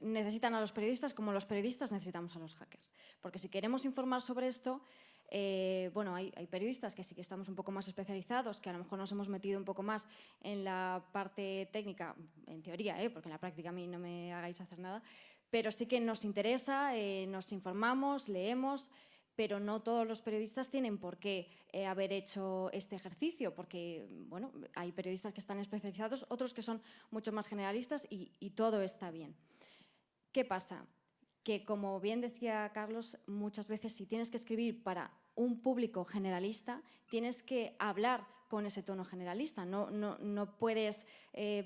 Speaker 5: necesitan a los periodistas como los periodistas necesitamos a los hackers. Porque si queremos informar sobre esto, bueno, hay periodistas que sí que estamos un poco más especializados, que a lo mejor nos hemos metido un poco más en la parte técnica, en teoría, porque en la práctica a mí no me hagáis hacer nada, pero sí que nos interesa, nos informamos, leemos, pero no todos los periodistas tienen por qué haber hecho este ejercicio, porque bueno, hay periodistas que están especializados, otros que son mucho más generalistas y todo está bien. ¿Qué pasa? que, como bien decía Carlos, muchas veces si tienes que escribir para un público generalista, tienes que hablar con ese tono generalista. No puedes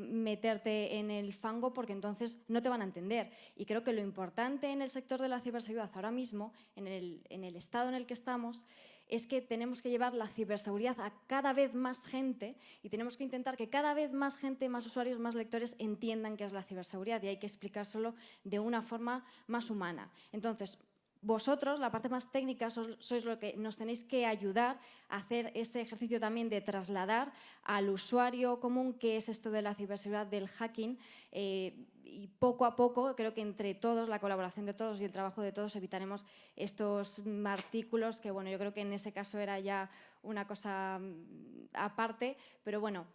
Speaker 5: meterte en el fango porque entonces no te van a entender. Y creo que lo importante en el sector de la ciberseguridad ahora mismo, en el estado en el que estamos, es que tenemos que llevar la ciberseguridad a cada vez más gente y tenemos que intentar que cada vez más gente, más usuarios, más lectores entiendan qué es la ciberseguridad y hay que explicárselo de una forma más humana. Entonces, vosotros, la parte más técnica, sois lo que nos tenéis que ayudar a hacer ese ejercicio también de trasladar al usuario común qué es esto de la ciberseguridad, del hacking, y poco a poco, creo que entre todos, la colaboración de todos y el trabajo de todos, evitaremos estos artículos, que bueno, yo creo que en ese caso era ya una cosa aparte, pero bueno,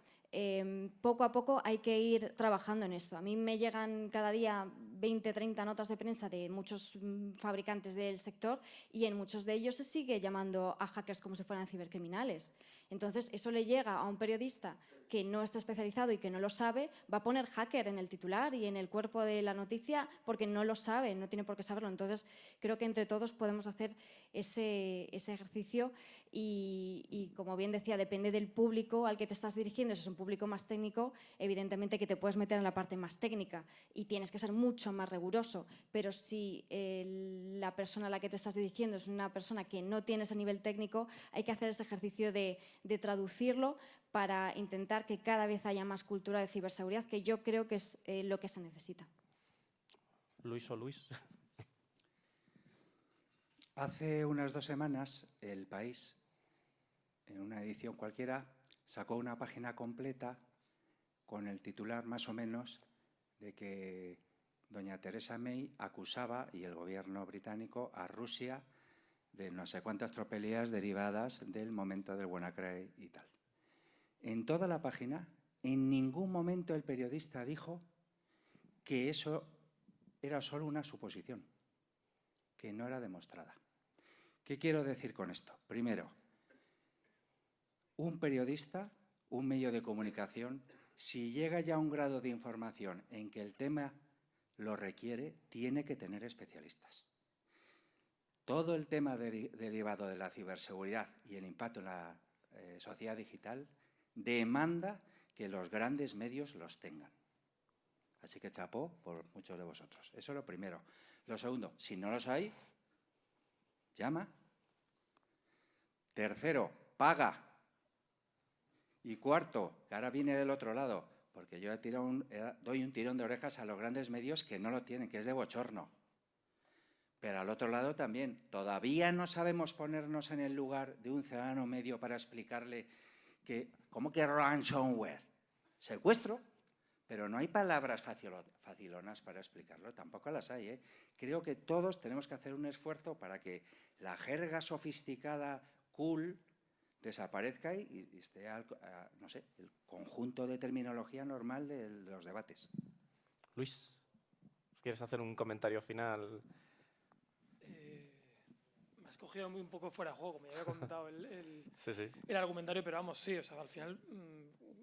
Speaker 5: poco a poco hay que ir trabajando en esto. A mí me llegan cada día 20, 30 notas de prensa de muchos fabricantes del sector y en muchos de ellos se sigue llamando a hackers como si fueran cibercriminales. Entonces, eso le llega a un periodista que no está especializado y que no lo sabe, va a poner hacker en el titular y en el cuerpo de la noticia porque no lo sabe, no tiene por qué saberlo. Entonces, creo que entre todos podemos hacer ese ejercicio y, como bien decía, depende del público al que te estás dirigiendo. Si es un público más técnico, evidentemente que te puedes meter en la parte más técnica y tienes que ser mucho más riguroso. Pero si la persona a la que te estás dirigiendo es una persona que no tiene ese nivel técnico, hay que hacer ese ejercicio de traducirlo para intentar que cada vez haya más cultura de ciberseguridad, que yo creo que es lo que se necesita.
Speaker 1: Luis o Luis.
Speaker 2: Hace unas 2 semanas, El País, en una edición cualquiera, sacó una página completa con el titular más o menos de que doña Theresa May acusaba, y el gobierno británico, a Rusia de no sé cuántas tropelías derivadas del momento del WannaCry y tal. En toda la página, en ningún momento el periodista dijo que eso era solo una suposición, que no era demostrada. ¿Qué quiero decir con esto? Primero, un periodista, un medio de comunicación, si llega ya a un grado de información en que el tema lo requiere, tiene que tener especialistas. Todo el tema derivado de la ciberseguridad y el impacto en la sociedad digital demanda que los grandes medios los tengan. Así que chapó por muchos de vosotros. Eso es lo primero. Lo segundo, si no los hay, llama. Tercero, paga. Y cuarto, que ahora viene del otro lado, porque yo doy un tirón de orejas a los grandes medios que no lo tienen, que es de bochorno. Pero al otro lado también, todavía no sabemos ponernos en el lugar de un ciudadano medio para explicarle que, ¿cómo que ransomware? Secuestro, pero no hay palabras facilonas para explicarlo, tampoco las hay, ¿eh? Creo que todos tenemos que hacer un esfuerzo para que la jerga sofisticada, cool, desaparezca y esté, no sé, el conjunto de terminología normal de los debates.
Speaker 1: Luis, ¿quieres hacer un comentario final?
Speaker 7: Me has cogido un poco fuera de juego, me había comentado
Speaker 1: Sí.
Speaker 7: el argumentario, pero vamos, sí, o sea, al final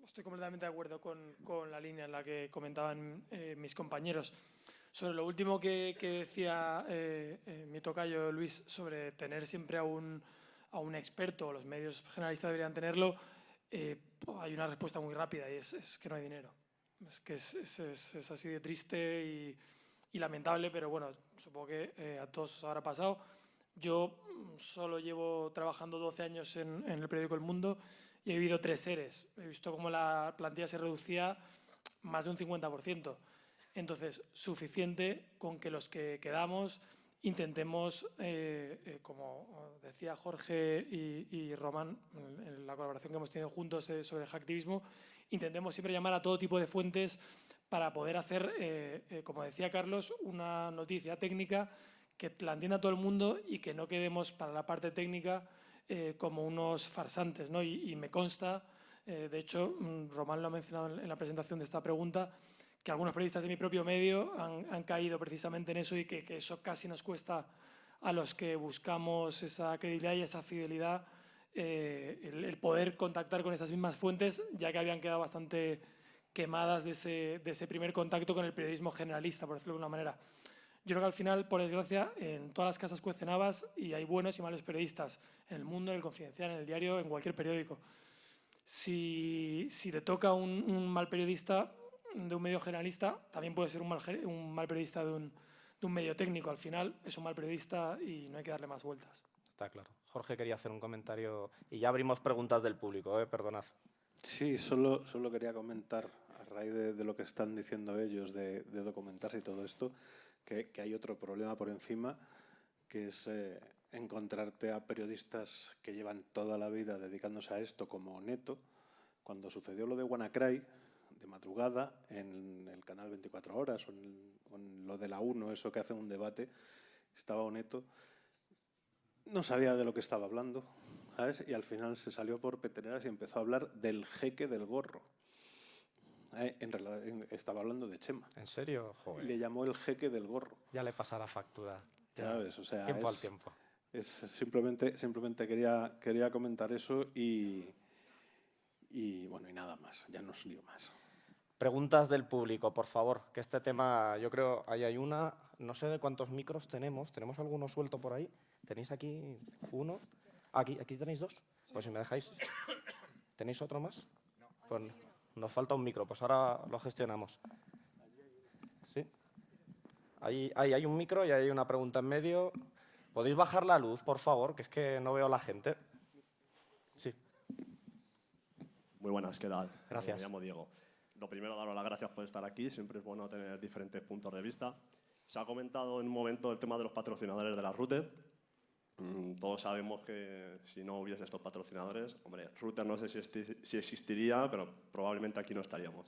Speaker 7: estoy completamente de acuerdo con la línea en la que comentaban mis compañeros. Sobre lo último que decía mi tocayo Luis, sobre tener siempre a un experto, los medios generalistas deberían tenerlo, hay una respuesta muy rápida y es que no hay dinero. Es que es así de triste y lamentable, pero bueno, supongo que a todos os habrá pasado. Yo solo llevo trabajando 12 años en el periódico El Mundo y he vivido 3 EREs. He visto cómo la plantilla se reducía más de un 50%. Entonces, suficiente con que los que quedamos intentemos, como decía Jorge y Román, en la colaboración que hemos tenido juntos sobre el hacktivismo, intentemos siempre llamar a todo tipo de fuentes para poder hacer, como decía Carlos, una noticia técnica que la entienda todo el mundo y que no quedemos para la parte técnica como unos farsantes, ¿no? Y me consta, de hecho, Román lo ha mencionado en la presentación de esta pregunta, que algunos periodistas de mi propio medio han caído precisamente en eso y que eso casi nos cuesta a los que buscamos esa credibilidad y esa fidelidad, el poder contactar con esas mismas fuentes, ya que habían quedado bastante quemadas de ese primer contacto con el periodismo generalista, por decirlo de una manera. Yo creo que al final, por desgracia, en todas las casas cuecen habas y hay buenos y malos periodistas. En El Mundo, en El Confidencial, en El Diario, en cualquier periódico. Si te toca un mal periodista de un medio generalista, también puede ser un mal periodista de un medio técnico. Al final es un mal periodista y no hay que darle más vueltas.
Speaker 1: Está claro. Jorge quería hacer un comentario y ya abrimos preguntas del público, perdonad.
Speaker 3: Sí, solo quería comentar, a raíz de lo que están diciendo ellos, de documentarse y todo esto, que hay otro problema por encima, que es encontrarte a periodistas que llevan toda la vida dedicándose a esto, como Neto. Cuando sucedió lo de WannaCry, de madrugada, en el canal 24 Horas, o en lo de la 1, eso que hace un debate, estaba Neto, no sabía de lo que estaba hablando, ¿sabes? Y al final se salió por peteneras y empezó a hablar del jeque del gorro. Estaba hablando de Chema.
Speaker 1: ¿En serio? Joder.
Speaker 3: Y le llamó el jeque del gorro.
Speaker 1: Ya le pasa la factura.
Speaker 3: ¿Sabes? O sea,
Speaker 1: tiempo al tiempo.
Speaker 3: Simplemente quería comentar eso y bueno, y nada más. Ya no os lío más.
Speaker 1: Preguntas del público, por favor, que este tema, yo creo, ahí hay una, no sé de cuántos micros tenemos alguno suelto por ahí? ¿Tenéis aquí uno? ¿Aquí tenéis dos? Pues si me dejáis, ¿tenéis otro más? Pues nos falta un micro, pues ahora lo gestionamos. ¿Sí? Ahí hay un micro y ahí hay una pregunta en medio. ¿Podéis bajar la luz, por favor? Que es que no veo a la gente. Sí.
Speaker 8: Muy buenas, ¿qué tal?
Speaker 1: Gracias.
Speaker 8: Me llamo Diego. Lo primero, daros las gracias por estar aquí. Siempre es bueno tener diferentes puntos de vista. Se ha comentado en un momento el tema de los patrocinadores de la Router. Todos sabemos que si no hubiese estos patrocinadores, hombre, Router no sé si existiría, pero probablemente aquí no estaríamos.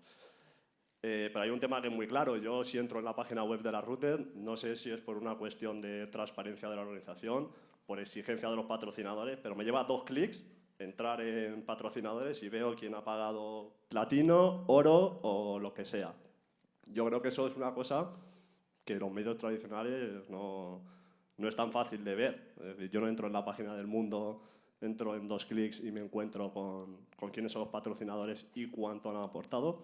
Speaker 8: Pero hay un tema que es muy claro. Yo, si entro en la página web de la Router, no sé si es por una cuestión de transparencia de la organización, por exigencia de los patrocinadores, pero me lleva 2 clics entrar en patrocinadores y veo quién ha pagado platino, oro o lo que sea. Yo creo que eso es una cosa que los medios tradicionales no es tan fácil de ver. Es decir, yo no entro en la página del Mundo, entro en 2 clics y me encuentro con quiénes son los patrocinadores y cuánto han aportado.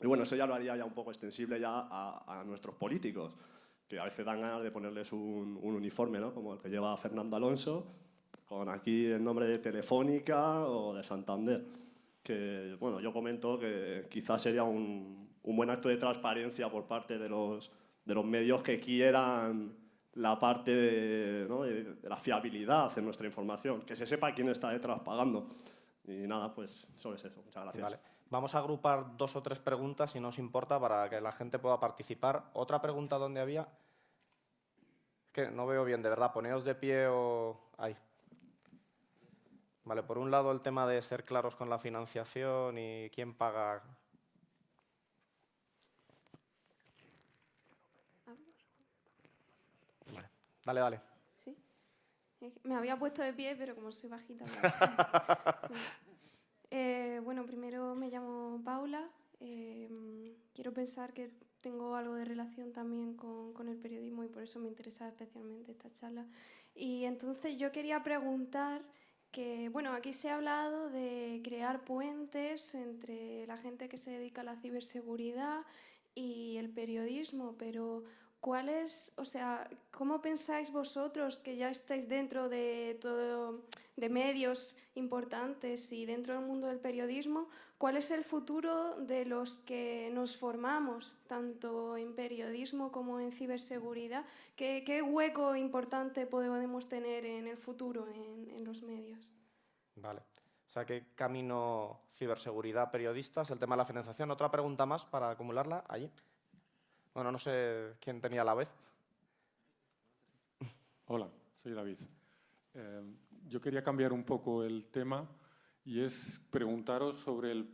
Speaker 8: Y bueno, eso ya lo haría ya un poco extensible ya a nuestros políticos, que a veces dan ganas de ponerles un uniforme, ¿no? Como el que lleva Fernando Alonso, con aquí el nombre de Telefónica o de Santander. Que, bueno, yo comento que quizás sería un buen acto de transparencia por parte de los medios que quieran la parte de la fiabilidad en nuestra información, que se sepa quién está detrás pagando. Y nada, pues solo es eso. Muchas gracias.
Speaker 1: Vale. Vamos a agrupar 2 o 3 preguntas, si no os importa, para que la gente pueda participar. ¿Otra pregunta donde había? Que no veo bien, de verdad. Poneos de pie o... Ahí. Vale, por un lado el tema de ser claros con la financiación y quién paga. Vale, dale.
Speaker 9: ¿Sí? Me había puesto de pie, pero como soy bajita... Bueno, primero me llamo Paula. Quiero pensar que tengo algo de relación también con el periodismo y por eso me interesa especialmente esta charla. Y entonces yo quería preguntar que, bueno, aquí se ha hablado de crear puentes entre la gente que se dedica a la ciberseguridad y el periodismo, pero ¿cómo pensáis vosotros, que ya estáis dentro de todo, de medios importantes y dentro del mundo del periodismo, cuál es el futuro de los que nos formamos, tanto en periodismo como en ciberseguridad? ¿Qué hueco importante podemos tener en el futuro en los medios?
Speaker 1: Vale. O sea, ¿qué camino ciberseguridad, periodistas, el tema de la financiación? ¿Otra pregunta más para acumularla? Allí. Bueno, no sé quién tenía la vez.
Speaker 10: Hola, soy David. Yo quería cambiar un poco el tema y es preguntaros sobre el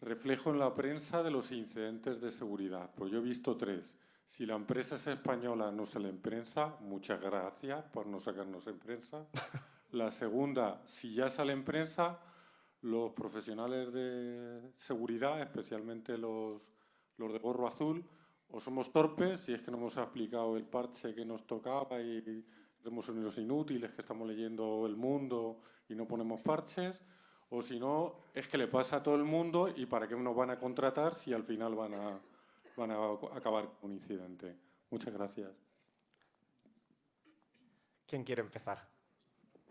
Speaker 10: reflejo en la prensa de los incidentes de seguridad. Pues yo he visto 3. Si la empresa es española, no sale en prensa. Muchas gracias por no sacarnos en prensa. La segunda, si ya sale en prensa, los profesionales de seguridad, especialmente los de gorro azul, o somos torpes, si es que no hemos aplicado el parche que nos tocaba y somos unos inútiles que estamos leyendo El Mundo y no ponemos parches, o si no, es que le pasa a todo el mundo y para qué nos van a contratar si al final van a acabar con un incidente. Muchas gracias.
Speaker 1: ¿Quién quiere empezar?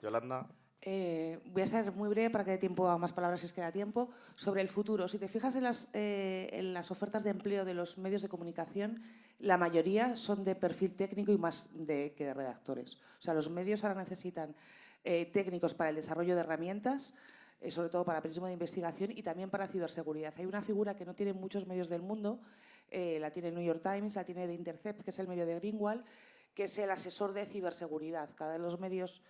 Speaker 1: Yolanda.
Speaker 4: Voy a ser muy breve para que dé tiempo a más palabras si es que da tiempo. Sobre el futuro, si te fijas en las ofertas de empleo de los medios de comunicación, la mayoría son de perfil técnico y más que de redactores. O sea, los medios ahora necesitan técnicos para el desarrollo de herramientas, sobre todo para periodismo de investigación y también para ciberseguridad. Hay una figura que no tienen muchos medios del mundo, la tiene el New York Times, la tiene The Intercept, que es el medio de Greenwald, que es el asesor de ciberseguridad. Cada vez los medios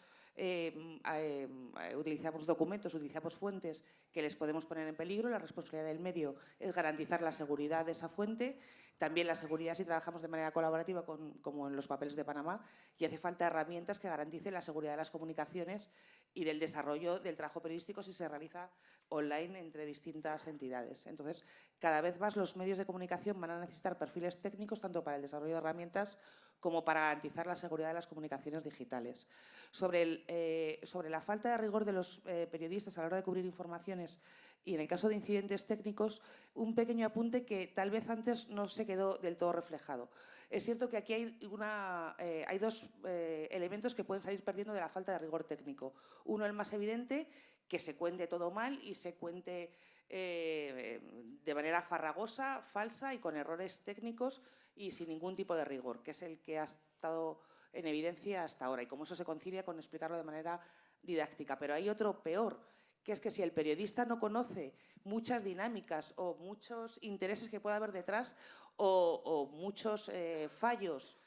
Speaker 4: utilizamos documentos, utilizamos fuentes que les podemos poner en peligro. La responsabilidad del medio es garantizar la seguridad de esa fuente, también la seguridad si trabajamos de manera colaborativa como en los papeles de Panamá, y hace falta herramientas que garanticen la seguridad de las comunicaciones y del desarrollo del trabajo periodístico si se realiza online entre distintas entidades. Entonces, cada vez más los medios de comunicación van a necesitar perfiles técnicos tanto para el desarrollo de herramientas como para garantizar la seguridad de las comunicaciones digitales. Sobre la falta de rigor de los periodistas a la hora de cubrir informaciones y en el caso de incidentes técnicos, un pequeño apunte que tal vez antes no se quedó del todo reflejado. Es cierto que aquí hay dos elementos que pueden salir perdiendo de la falta de rigor técnico. Uno, el más evidente, que se cuente todo mal y se cuente de manera farragosa, falsa y con errores técnicos y sin ningún tipo de rigor, que es el que ha estado en evidencia hasta ahora y cómo eso se concilia con explicarlo de manera didáctica. Pero hay otro peor, que es que si el periodista no conoce muchas dinámicas o muchos intereses que pueda haber detrás o muchos fallos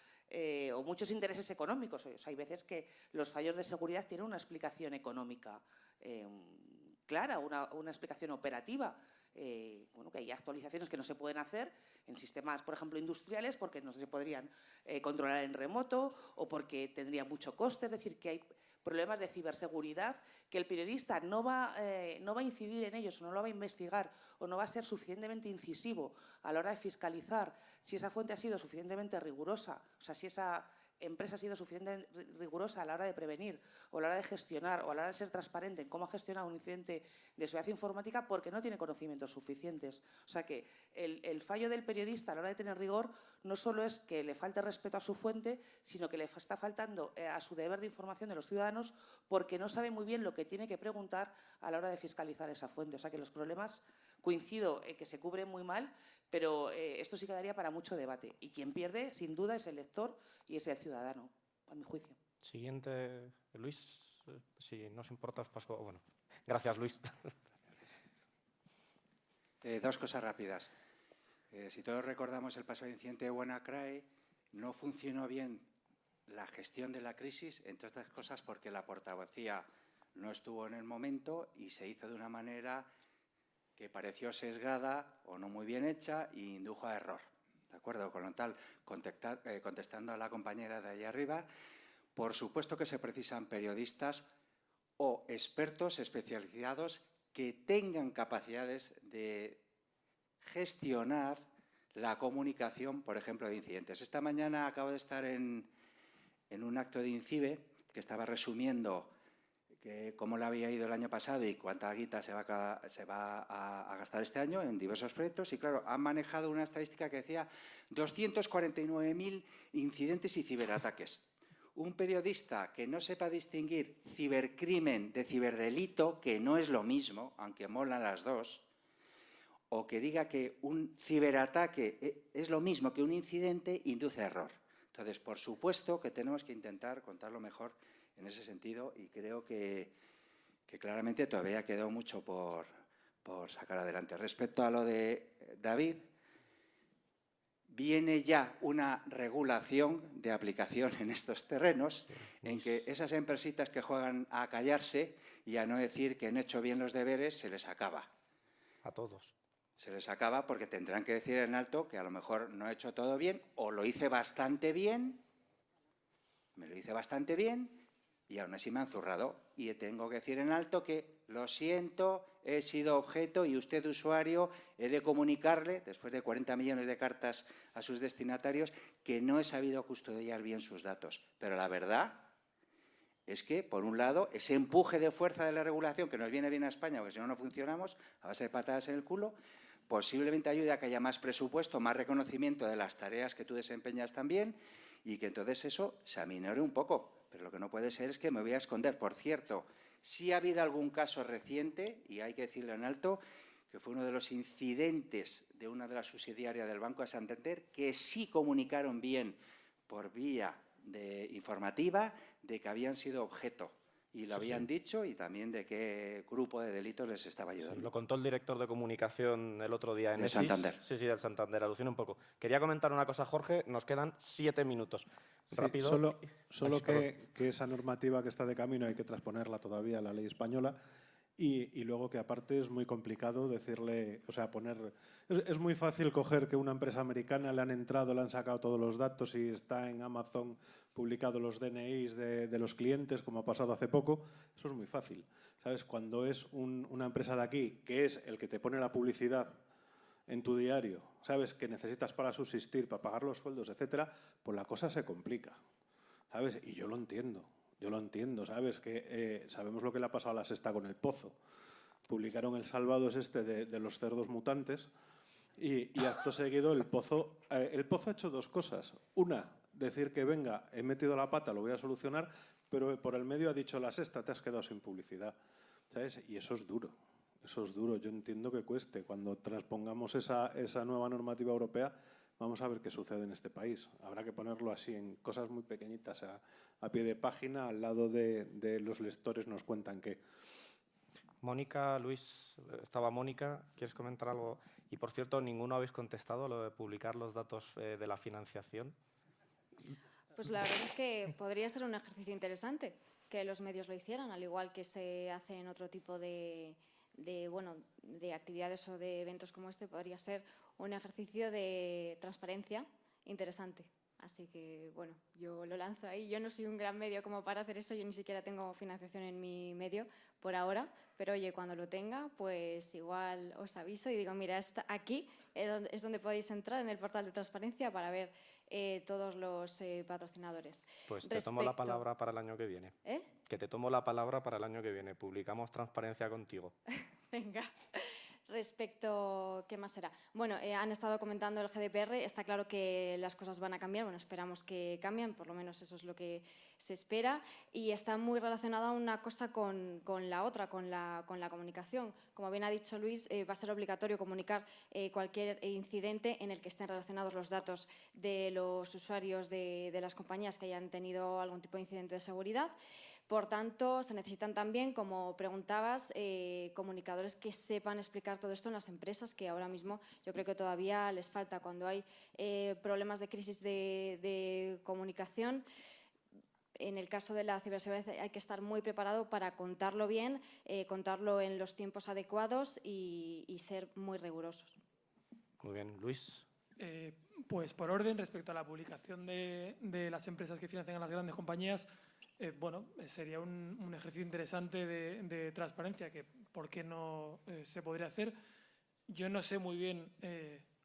Speaker 4: o muchos intereses económicos, o sea, hay veces que los fallos de seguridad tienen una explicación económica clara, una explicación operativa. Bueno, que hay actualizaciones que no se pueden hacer en sistemas, por ejemplo, industriales, porque no se podrían controlar en remoto o porque tendría mucho coste. Es decir, que hay problemas de ciberseguridad que el periodista no va a incidir en ellos, o no lo va a investigar, o no va a ser suficientemente incisivo a la hora de fiscalizar si esa fuente ha sido suficientemente rigurosa, o sea, si esa empresa ha sido suficientemente rigurosa a la hora de prevenir o a la hora de gestionar o a la hora de ser transparente en cómo ha gestionado un incidente de seguridad informática porque no tiene conocimientos suficientes. O sea que el fallo del periodista a la hora de tener rigor no solo es que le falte respeto a su fuente, sino que le está faltando a su deber de información de los ciudadanos porque no sabe muy bien lo que tiene que preguntar a la hora de fiscalizar esa fuente. O sea que los problemas, coincido en que se cubren muy mal, pero esto sí quedaría para mucho debate. Y quien pierde, sin duda, es el lector y es el ciudadano, a mi juicio.
Speaker 1: Siguiente, Luis. Si no os importa, os paso. Bueno, gracias, Luis.
Speaker 2: Dos cosas rápidas. Si todos recordamos el pasado incidente de WannaCry, no funcionó bien la gestión de la crisis, entre otras cosas porque la portavocía no estuvo en el momento y se hizo de una manera que pareció sesgada o no muy bien hecha e indujo a error. ¿De acuerdo? Con lo tal, contestando a la compañera de ahí arriba, por supuesto que se precisan periodistas o expertos especializados que tengan capacidades de gestionar la comunicación, por ejemplo, de incidentes. Esta mañana acabo de estar en un acto de INCIBE que estaba resumiendo cómo le había ido el año pasado y cuánta guita se va a gastar este año en diversos proyectos. Y claro, han manejado una estadística que decía 249.000 incidentes y ciberataques. Un periodista que no sepa distinguir cibercrimen de ciberdelito, que no es lo mismo, aunque molan las dos, o que diga que un ciberataque es lo mismo que un incidente, induce a error. Entonces, por supuesto que tenemos que intentar contarlo mejor en ese sentido y creo que claramente todavía quedó mucho por sacar adelante. Respecto a lo de David, viene ya una regulación de aplicación en estos terrenos en que esas empresitas que juegan a callarse y a no decir que han hecho bien los deberes, se les acaba.
Speaker 1: A todos.
Speaker 2: Se les acaba porque tendrán que decir en alto que a lo mejor no he hecho todo bien o lo hice bastante bien, me lo hice bastante bien y aún así me han zurrado. Y tengo que decir en alto que lo siento, he sido objeto y usted, usuario, he de comunicarle, después de 40 millones de cartas a sus destinatarios, que no he sabido custodiar bien sus datos. Pero la verdad es que, por un lado, ese empuje de fuerza de la regulación que nos viene bien a España, porque si no, no funcionamos, a base de patadas en el culo. posiblemente ayude a que haya más presupuesto, más reconocimiento de las tareas que tú desempeñas también y que entonces eso se aminore un poco. Pero lo que no puede ser es que me voy a esconder. Por cierto, sí ha habido algún caso reciente, y hay que decirlo en alto, que fue uno de los incidentes de una de las subsidiarias del Banco de Santander, que sí comunicaron bien por vía informativa de que habían sido objeto. Y lo habían dicho, y también de qué grupo de delitos les estaba ayudando.
Speaker 1: Sí, lo contó el director de comunicación el otro día en
Speaker 2: de
Speaker 1: ESIS.
Speaker 2: Santander.
Speaker 1: Sí, del Santander. Alucina un poco. Quería comentar una cosa, Jorge. Nos quedan 7 minutos.
Speaker 3: Sí,
Speaker 1: Rápido.
Speaker 3: Solo que esa normativa que está de camino hay que transponerla todavía a la ley española. Y luego que aparte es muy complicado decirle, o sea, poner... Es muy fácil coger que una empresa americana le han entrado, le han sacado todos los datos y está en Amazon publicado los DNIs de los clientes, como ha pasado hace poco. Eso es muy fácil, ¿sabes? Cuando es una empresa de aquí, que es el que te pone la publicidad en tu diario, ¿sabes? Que necesitas para subsistir, para pagar los sueldos, etcétera, pues la cosa se complica, ¿sabes? Y yo lo entiendo. Yo lo entiendo, ¿sabes? Que sabemos lo que le ha pasado a La Sexta con El Pozo. Publicaron el Salvados de los cerdos mutantes y acto seguido El Pozo ha hecho dos cosas. Una, decir que venga, he metido la pata, lo voy a solucionar, pero por el medio ha dicho La Sexta, te has quedado sin publicidad, ¿sabes? Y eso es duro. Eso es duro. Yo entiendo que cueste. Cuando transpongamos esa nueva normativa europea, vamos a ver qué sucede en este país. Habrá que ponerlo así, en cosas muy pequeñitas, a pie de página, al lado de los lectores nos cuentan qué.
Speaker 1: Mónica, Luis, estaba Mónica. ¿Quieres comentar algo? Y, por cierto, ninguno habéis contestado lo de publicar los datos de la financiación.
Speaker 5: Pues la verdad es que podría ser un ejercicio interesante que los medios lo hicieran, al igual que se hace en otro tipo de actividades o de eventos como este. Podría ser un ejercicio de transparencia interesante. Así que, bueno, yo lo lanzo ahí. Yo no soy un gran medio como para hacer eso. Yo ni siquiera tengo financiación en mi medio por ahora. Pero, oye, cuando lo tenga, pues igual os aviso y digo, mira, aquí es donde podéis entrar en el portal de transparencia para ver todos los patrocinadores.
Speaker 1: Pues te tomo la palabra para el año que viene.
Speaker 5: ¿Eh?
Speaker 1: Que te tomo la palabra para el año que viene. Publicamos transparencia contigo.
Speaker 5: Venga. Respecto, ¿qué más será? Bueno, han estado comentando el GDPR, está claro que las cosas van a cambiar, bueno, esperamos que cambien, por lo menos eso es lo que se espera, y está muy relacionada una cosa con la otra, con la comunicación. Como bien ha dicho Luis, va a ser obligatorio comunicar cualquier incidente en el que estén relacionados los datos de los usuarios de las compañías que hayan tenido algún tipo de incidente de seguridad. Por tanto, se necesitan también, como preguntabas, comunicadores que sepan explicar todo esto en las empresas, que ahora mismo yo creo que todavía les falta. Cuando hay problemas de crisis de comunicación, en el caso de la ciberseguridad hay que estar muy preparado para contarlo bien, contarlo en los tiempos adecuados y ser muy rigurosos.
Speaker 1: Muy bien. Luis.
Speaker 7: Pues por orden, respecto a la publicación de las empresas que financian a las grandes compañías, sería un ejercicio interesante de transparencia que, ¿por qué no se podría hacer? Yo no sé muy bien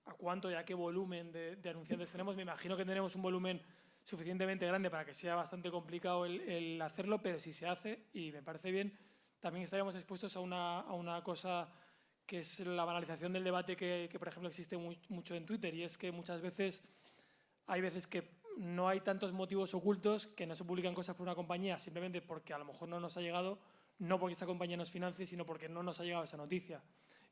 Speaker 7: a cuánto y a qué volumen de anunciantes tenemos. Me imagino que tenemos un volumen suficientemente grande para que sea bastante complicado el hacerlo, pero si se hace, y me parece bien, también estaríamos expuestos a una cosa que es la banalización del debate que por ejemplo, existe mucho en Twitter, y es que muchas veces hay veces que no hay tantos motivos ocultos, que no se publican cosas por una compañía simplemente porque a lo mejor no nos ha llegado, no porque esa compañía nos financie, sino porque no nos ha llegado esa noticia.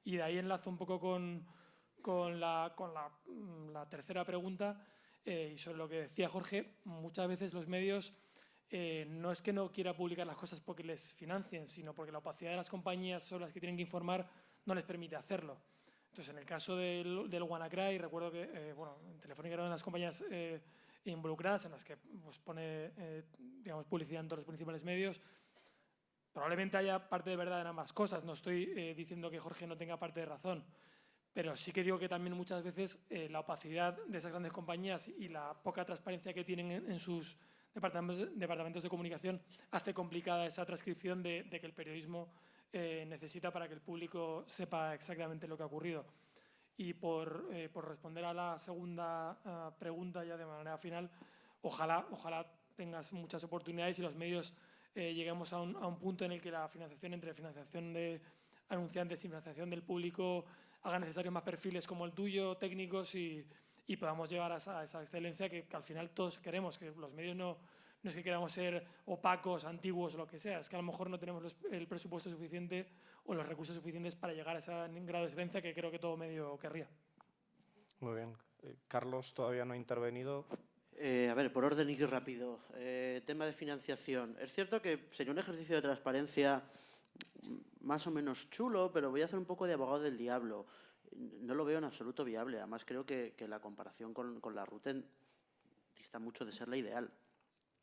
Speaker 7: Y de ahí enlazo un poco con la tercera pregunta, y sobre lo que decía Jorge. Muchas veces los medios no es que no quiera publicar las cosas porque les financien, sino porque la opacidad de las compañías sobre las que tienen que informar no les permite hacerlo. Entonces, en el caso del WannaCry, recuerdo que Telefónica era una de las compañías involucradas en las que pues, pone publicidad en todos los principales medios. Probablemente haya parte de verdad en ambas cosas. No estoy diciendo que Jorge no tenga parte de razón, pero sí que digo que también muchas veces la opacidad de esas grandes compañías y la poca transparencia que tienen en sus departamentos de comunicación hace complicada esa transcripción de que el periodismo necesita para que el público sepa exactamente lo que ha ocurrido. Y por responder a la segunda pregunta ya de manera final, ojalá tengas muchas oportunidades y los medios lleguemos a un punto en el que la financiación entre financiación de anunciantes y financiación del público haga necesario más perfiles como el tuyo, técnicos, y podamos llegar a esa excelencia que al final todos queremos, que los medios no es que queramos ser opacos, antiguos o lo que sea, es que a lo mejor no tenemos el presupuesto suficiente o los recursos suficientes para llegar a ese grado de excelencia que creo que todo medio querría.
Speaker 1: Muy bien. Carlos todavía no ha intervenido.
Speaker 6: A ver, por orden y rápido. Tema de financiación. Es cierto que sería un ejercicio de transparencia más o menos chulo, pero voy a hacer un poco de abogado del diablo. No lo veo en absoluto viable. Además, creo que la comparación con la RUTE dista mucho de ser la ideal.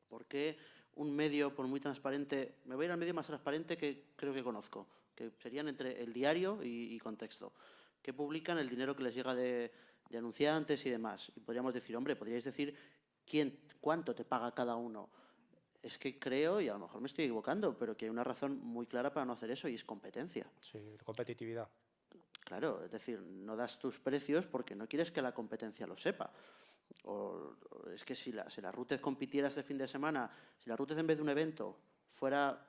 Speaker 6: ¿Por qué un medio, por muy transparente, me voy a ir al medio más transparente que creo que conozco, que serían entre El Diario y Contexto, que publican el dinero que les llega de anunciantes y demás? Y podríamos decir, hombre, podríais decir cuánto te paga cada uno. Es que creo, y a lo mejor me estoy equivocando, pero que hay una razón muy clara para no hacer eso, y es competencia.
Speaker 1: Sí, competitividad.
Speaker 6: Claro, es decir, no das tus precios porque no quieres que la competencia lo sepa. O es que si la RUTEZ compitiera este fin de semana, si la RUTEZ en vez de un evento fuera,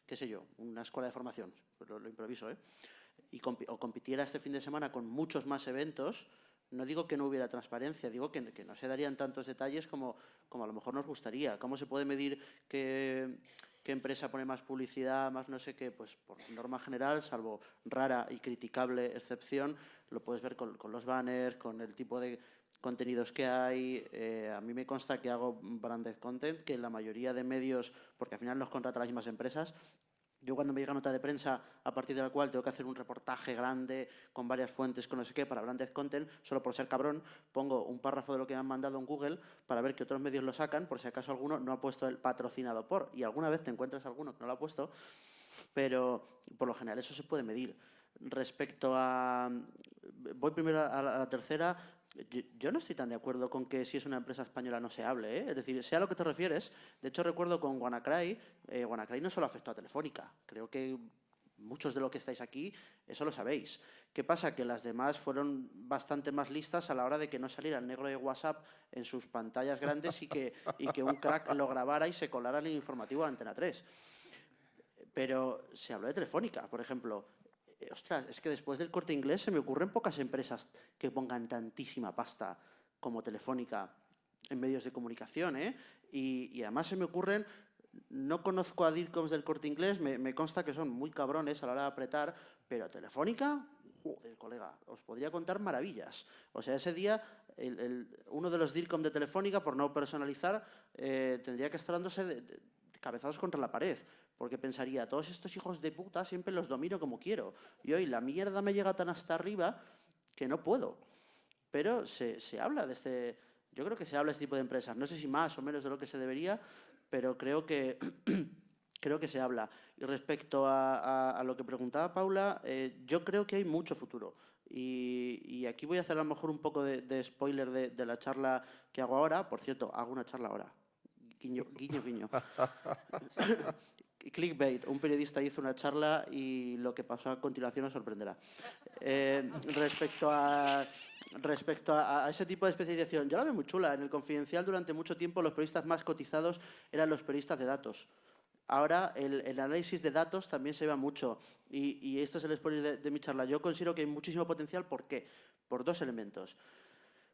Speaker 6: qué sé yo, una escuela de formación, lo improviso, o compitiera este fin de semana con muchos más eventos, no digo que no hubiera transparencia, digo que no se darían tantos detalles como a lo mejor nos gustaría. ¿Cómo se puede medir qué empresa pone más publicidad, más no sé qué? Pues por norma general, salvo rara y criticable excepción, lo puedes ver con los banners, con el tipo de contenidos que hay. A mí me consta que hago branded content, que la mayoría de medios, porque al final nos contratan las mismas empresas. Yo cuando me llega nota de prensa a partir de la cual tengo que hacer un reportaje grande con varias fuentes, con no sé qué, para branded content, solo por ser cabrón, pongo un párrafo de lo que me han mandado en Google para ver que otros medios lo sacan, por si acaso alguno no ha puesto el patrocinado por. Y alguna vez te encuentras alguno que no lo ha puesto, pero por lo general eso se puede medir. Respecto a... Voy primero a la tercera. Yo no estoy tan de acuerdo con que si es una empresa española no se hable, ¿eh? Es decir, sea a lo que te refieres. De hecho, recuerdo con WannaCry, WannaCry no solo afectó a Telefónica. Creo que muchos de los que estáis aquí, eso lo sabéis. ¿Qué pasa? Que las demás fueron bastante más listas a la hora de que no saliera el negro de WhatsApp en sus pantallas grandes y que un crack lo grabara y se colara en el informativo de Antena 3. Pero se habló de Telefónica, por ejemplo. Ostras, es que después del Corte Inglés se me ocurren pocas empresas que pongan tantísima pasta como Telefónica en medios de comunicación, ¿eh? Y además se me ocurren, no conozco a DIRCOMs del Corte Inglés, me consta que son muy cabrones a la hora de apretar, pero Telefónica, joder, colega, os podría contar maravillas. O sea, ese día uno de los DIRCOM de Telefónica, por no personalizar, tendría que estar dándose de cabezados contra la pared, porque pensaría, todos estos hijos de puta siempre los domino como quiero. Y hoy la mierda me llega tan hasta arriba que no puedo. Pero se habla de este... Yo creo que se habla de este tipo de empresas. No sé si más o menos de lo que se debería, pero creo que se habla. Y respecto a lo que preguntaba Paula, yo creo que hay mucho futuro. Y aquí voy a hacer a lo mejor un poco de spoiler de la charla que hago ahora. Por cierto, hago una charla ahora. Guiño, guiño, guiño. Clickbait, un periodista hizo una charla y lo que pasó a continuación os sorprenderá. Respecto a ese tipo de especialización, yo la veo muy chula. En El Confidencial durante mucho tiempo los periodistas más cotizados eran los periodistas de datos. Ahora el análisis de datos también se va mucho y esto es el spoiler de mi charla. Yo considero que hay muchísimo potencial. ¿Por qué? Por dos elementos.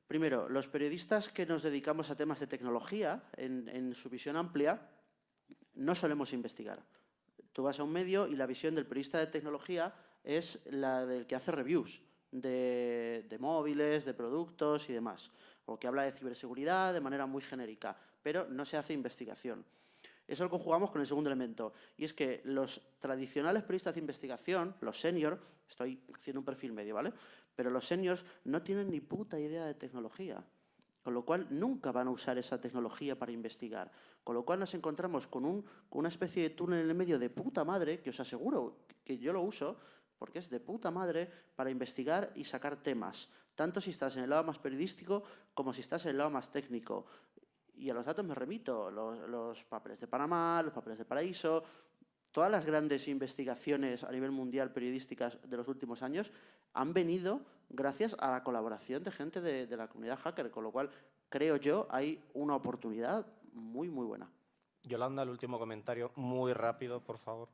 Speaker 6: Primero, los periodistas que nos dedicamos a temas de tecnología, en su visión amplia, no solemos investigar. Tú vas a un medio y la visión del periodista de tecnología es la del que hace reviews de móviles, de productos y demás, o que habla de ciberseguridad de manera muy genérica, pero no se hace investigación. Eso lo conjugamos con el segundo elemento, y es que los tradicionales periodistas de investigación, los senior, estoy haciendo un perfil medio, ¿vale? Pero los seniors no tienen ni puta idea de tecnología, con lo cual nunca van a usar esa tecnología para investigar. Con lo cual nos encontramos con una especie de túnel en el medio de puta madre, que os aseguro que yo lo uso, porque es de puta madre para investigar y sacar temas, tanto si estás en el lado más periodístico como si estás en el lado más técnico. Y a los datos me remito, los papeles de Panamá, los papeles de Paraíso, todas las grandes investigaciones a nivel mundial periodísticas de los últimos años han venido gracias a la colaboración de gente de la comunidad hacker, con lo cual creo yo hay una oportunidad muy, muy buena.
Speaker 1: Yolanda, el último comentario, muy rápido, por favor.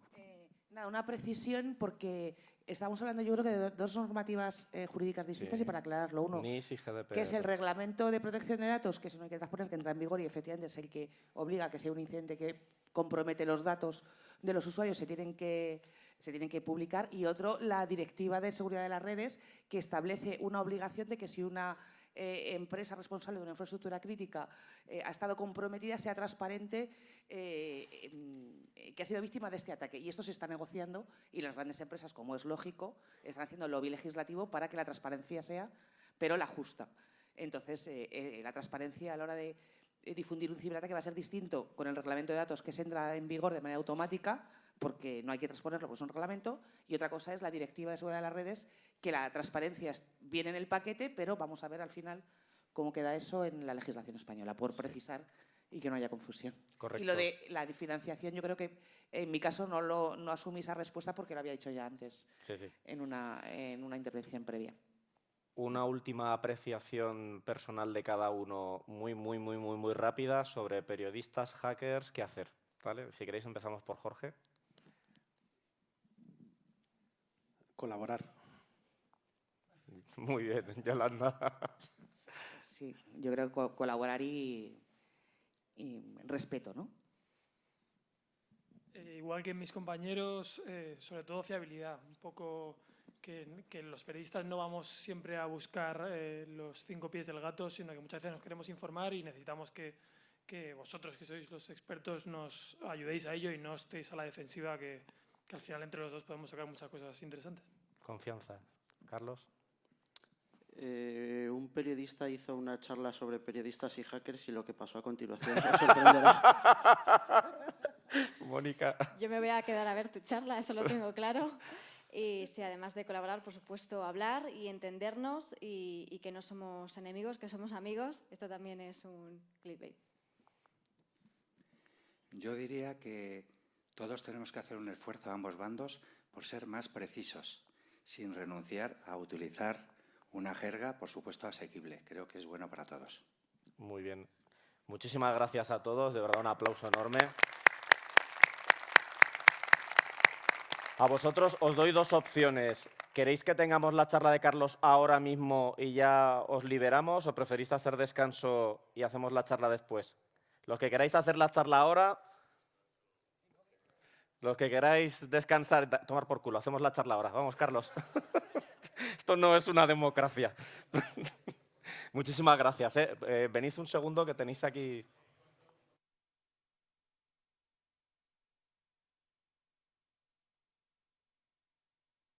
Speaker 4: Nada, una precisión porque estamos hablando, yo creo que de dos normativas jurídicas distintas
Speaker 1: Sí.
Speaker 4: y para aclararlo. Uno,
Speaker 1: NIS y GDPR.
Speaker 4: que es el Reglamento de Protección de Datos, que eso no hay que transponer, que entra en vigor y efectivamente es el que obliga a que sea un incidente que compromete los datos de los usuarios, se tienen que publicar. Y otro, la Directiva de Seguridad de las Redes, que establece una obligación de que si una empresa responsable de una infraestructura crítica ha estado comprometida, sea transparente que ha sido víctima de este ataque. Y esto se está negociando y las grandes empresas, como es lógico, están haciendo lobby legislativo para que la transparencia sea, pero la justa. Entonces, la transparencia a la hora de difundir un ciberataque va a ser distinto con el reglamento de datos, que se entra en vigor de manera automática, porque no hay que transponerlo, porque es un reglamento, y otra cosa es la Directiva de Seguridad de las Redes, que la transparencia viene en el paquete, pero vamos a ver al final cómo queda eso en la legislación española, por precisar y que no haya confusión.
Speaker 1: Correcto.
Speaker 4: Y lo de la financiación, yo creo que en mi caso no asumí esa respuesta porque lo había dicho ya antes
Speaker 1: Sí, sí.
Speaker 4: en una intervención previa.
Speaker 1: Una última apreciación personal de cada uno, muy rápida, sobre periodistas, hackers, qué hacer. ¿Vale? Si queréis empezamos por Jorge.
Speaker 3: Colaborar.
Speaker 1: Muy bien, Yolanda.
Speaker 4: Sí, yo creo que colaborar y respeto, ¿no?
Speaker 7: Igual que mis compañeros, sobre todo fiabilidad. Un poco que los periodistas no vamos siempre a buscar los 5 pies del gato, sino que muchas veces nos queremos informar y necesitamos que vosotros, que sois los expertos, nos ayudéis a ello y no estéis a la defensiva, que al final entre los dos podemos sacar muchas cosas interesantes.
Speaker 1: Confianza. Carlos.
Speaker 6: Un periodista hizo una charla sobre periodistas y hackers y lo que pasó a continuación te sorprenderá.
Speaker 1: Mónica.
Speaker 5: Yo me voy a quedar a ver tu charla, eso lo tengo claro. Y sí, además de colaborar, por supuesto, hablar y entendernos y que no somos enemigos, que somos amigos. Esto también es un clickbait.
Speaker 2: Yo diría que todos tenemos que hacer un esfuerzo a ambos bandos por ser más precisos, sin renunciar a utilizar una jerga, por supuesto, asequible. Creo que es bueno para todos.
Speaker 1: Muy bien. Muchísimas gracias a todos, de verdad un aplauso enorme. A vosotros os doy 2 opciones. ¿Queréis que tengamos la charla de Carlos ahora mismo y ya os liberamos o preferís hacer descanso y hacemos la charla después? Los que queráis hacer la charla ahora, los que queráis descansar, tomar por culo, hacemos la charla ahora. Vamos, Carlos. Esto no es una democracia. Muchísimas gracias. Venid un segundo que tenéis aquí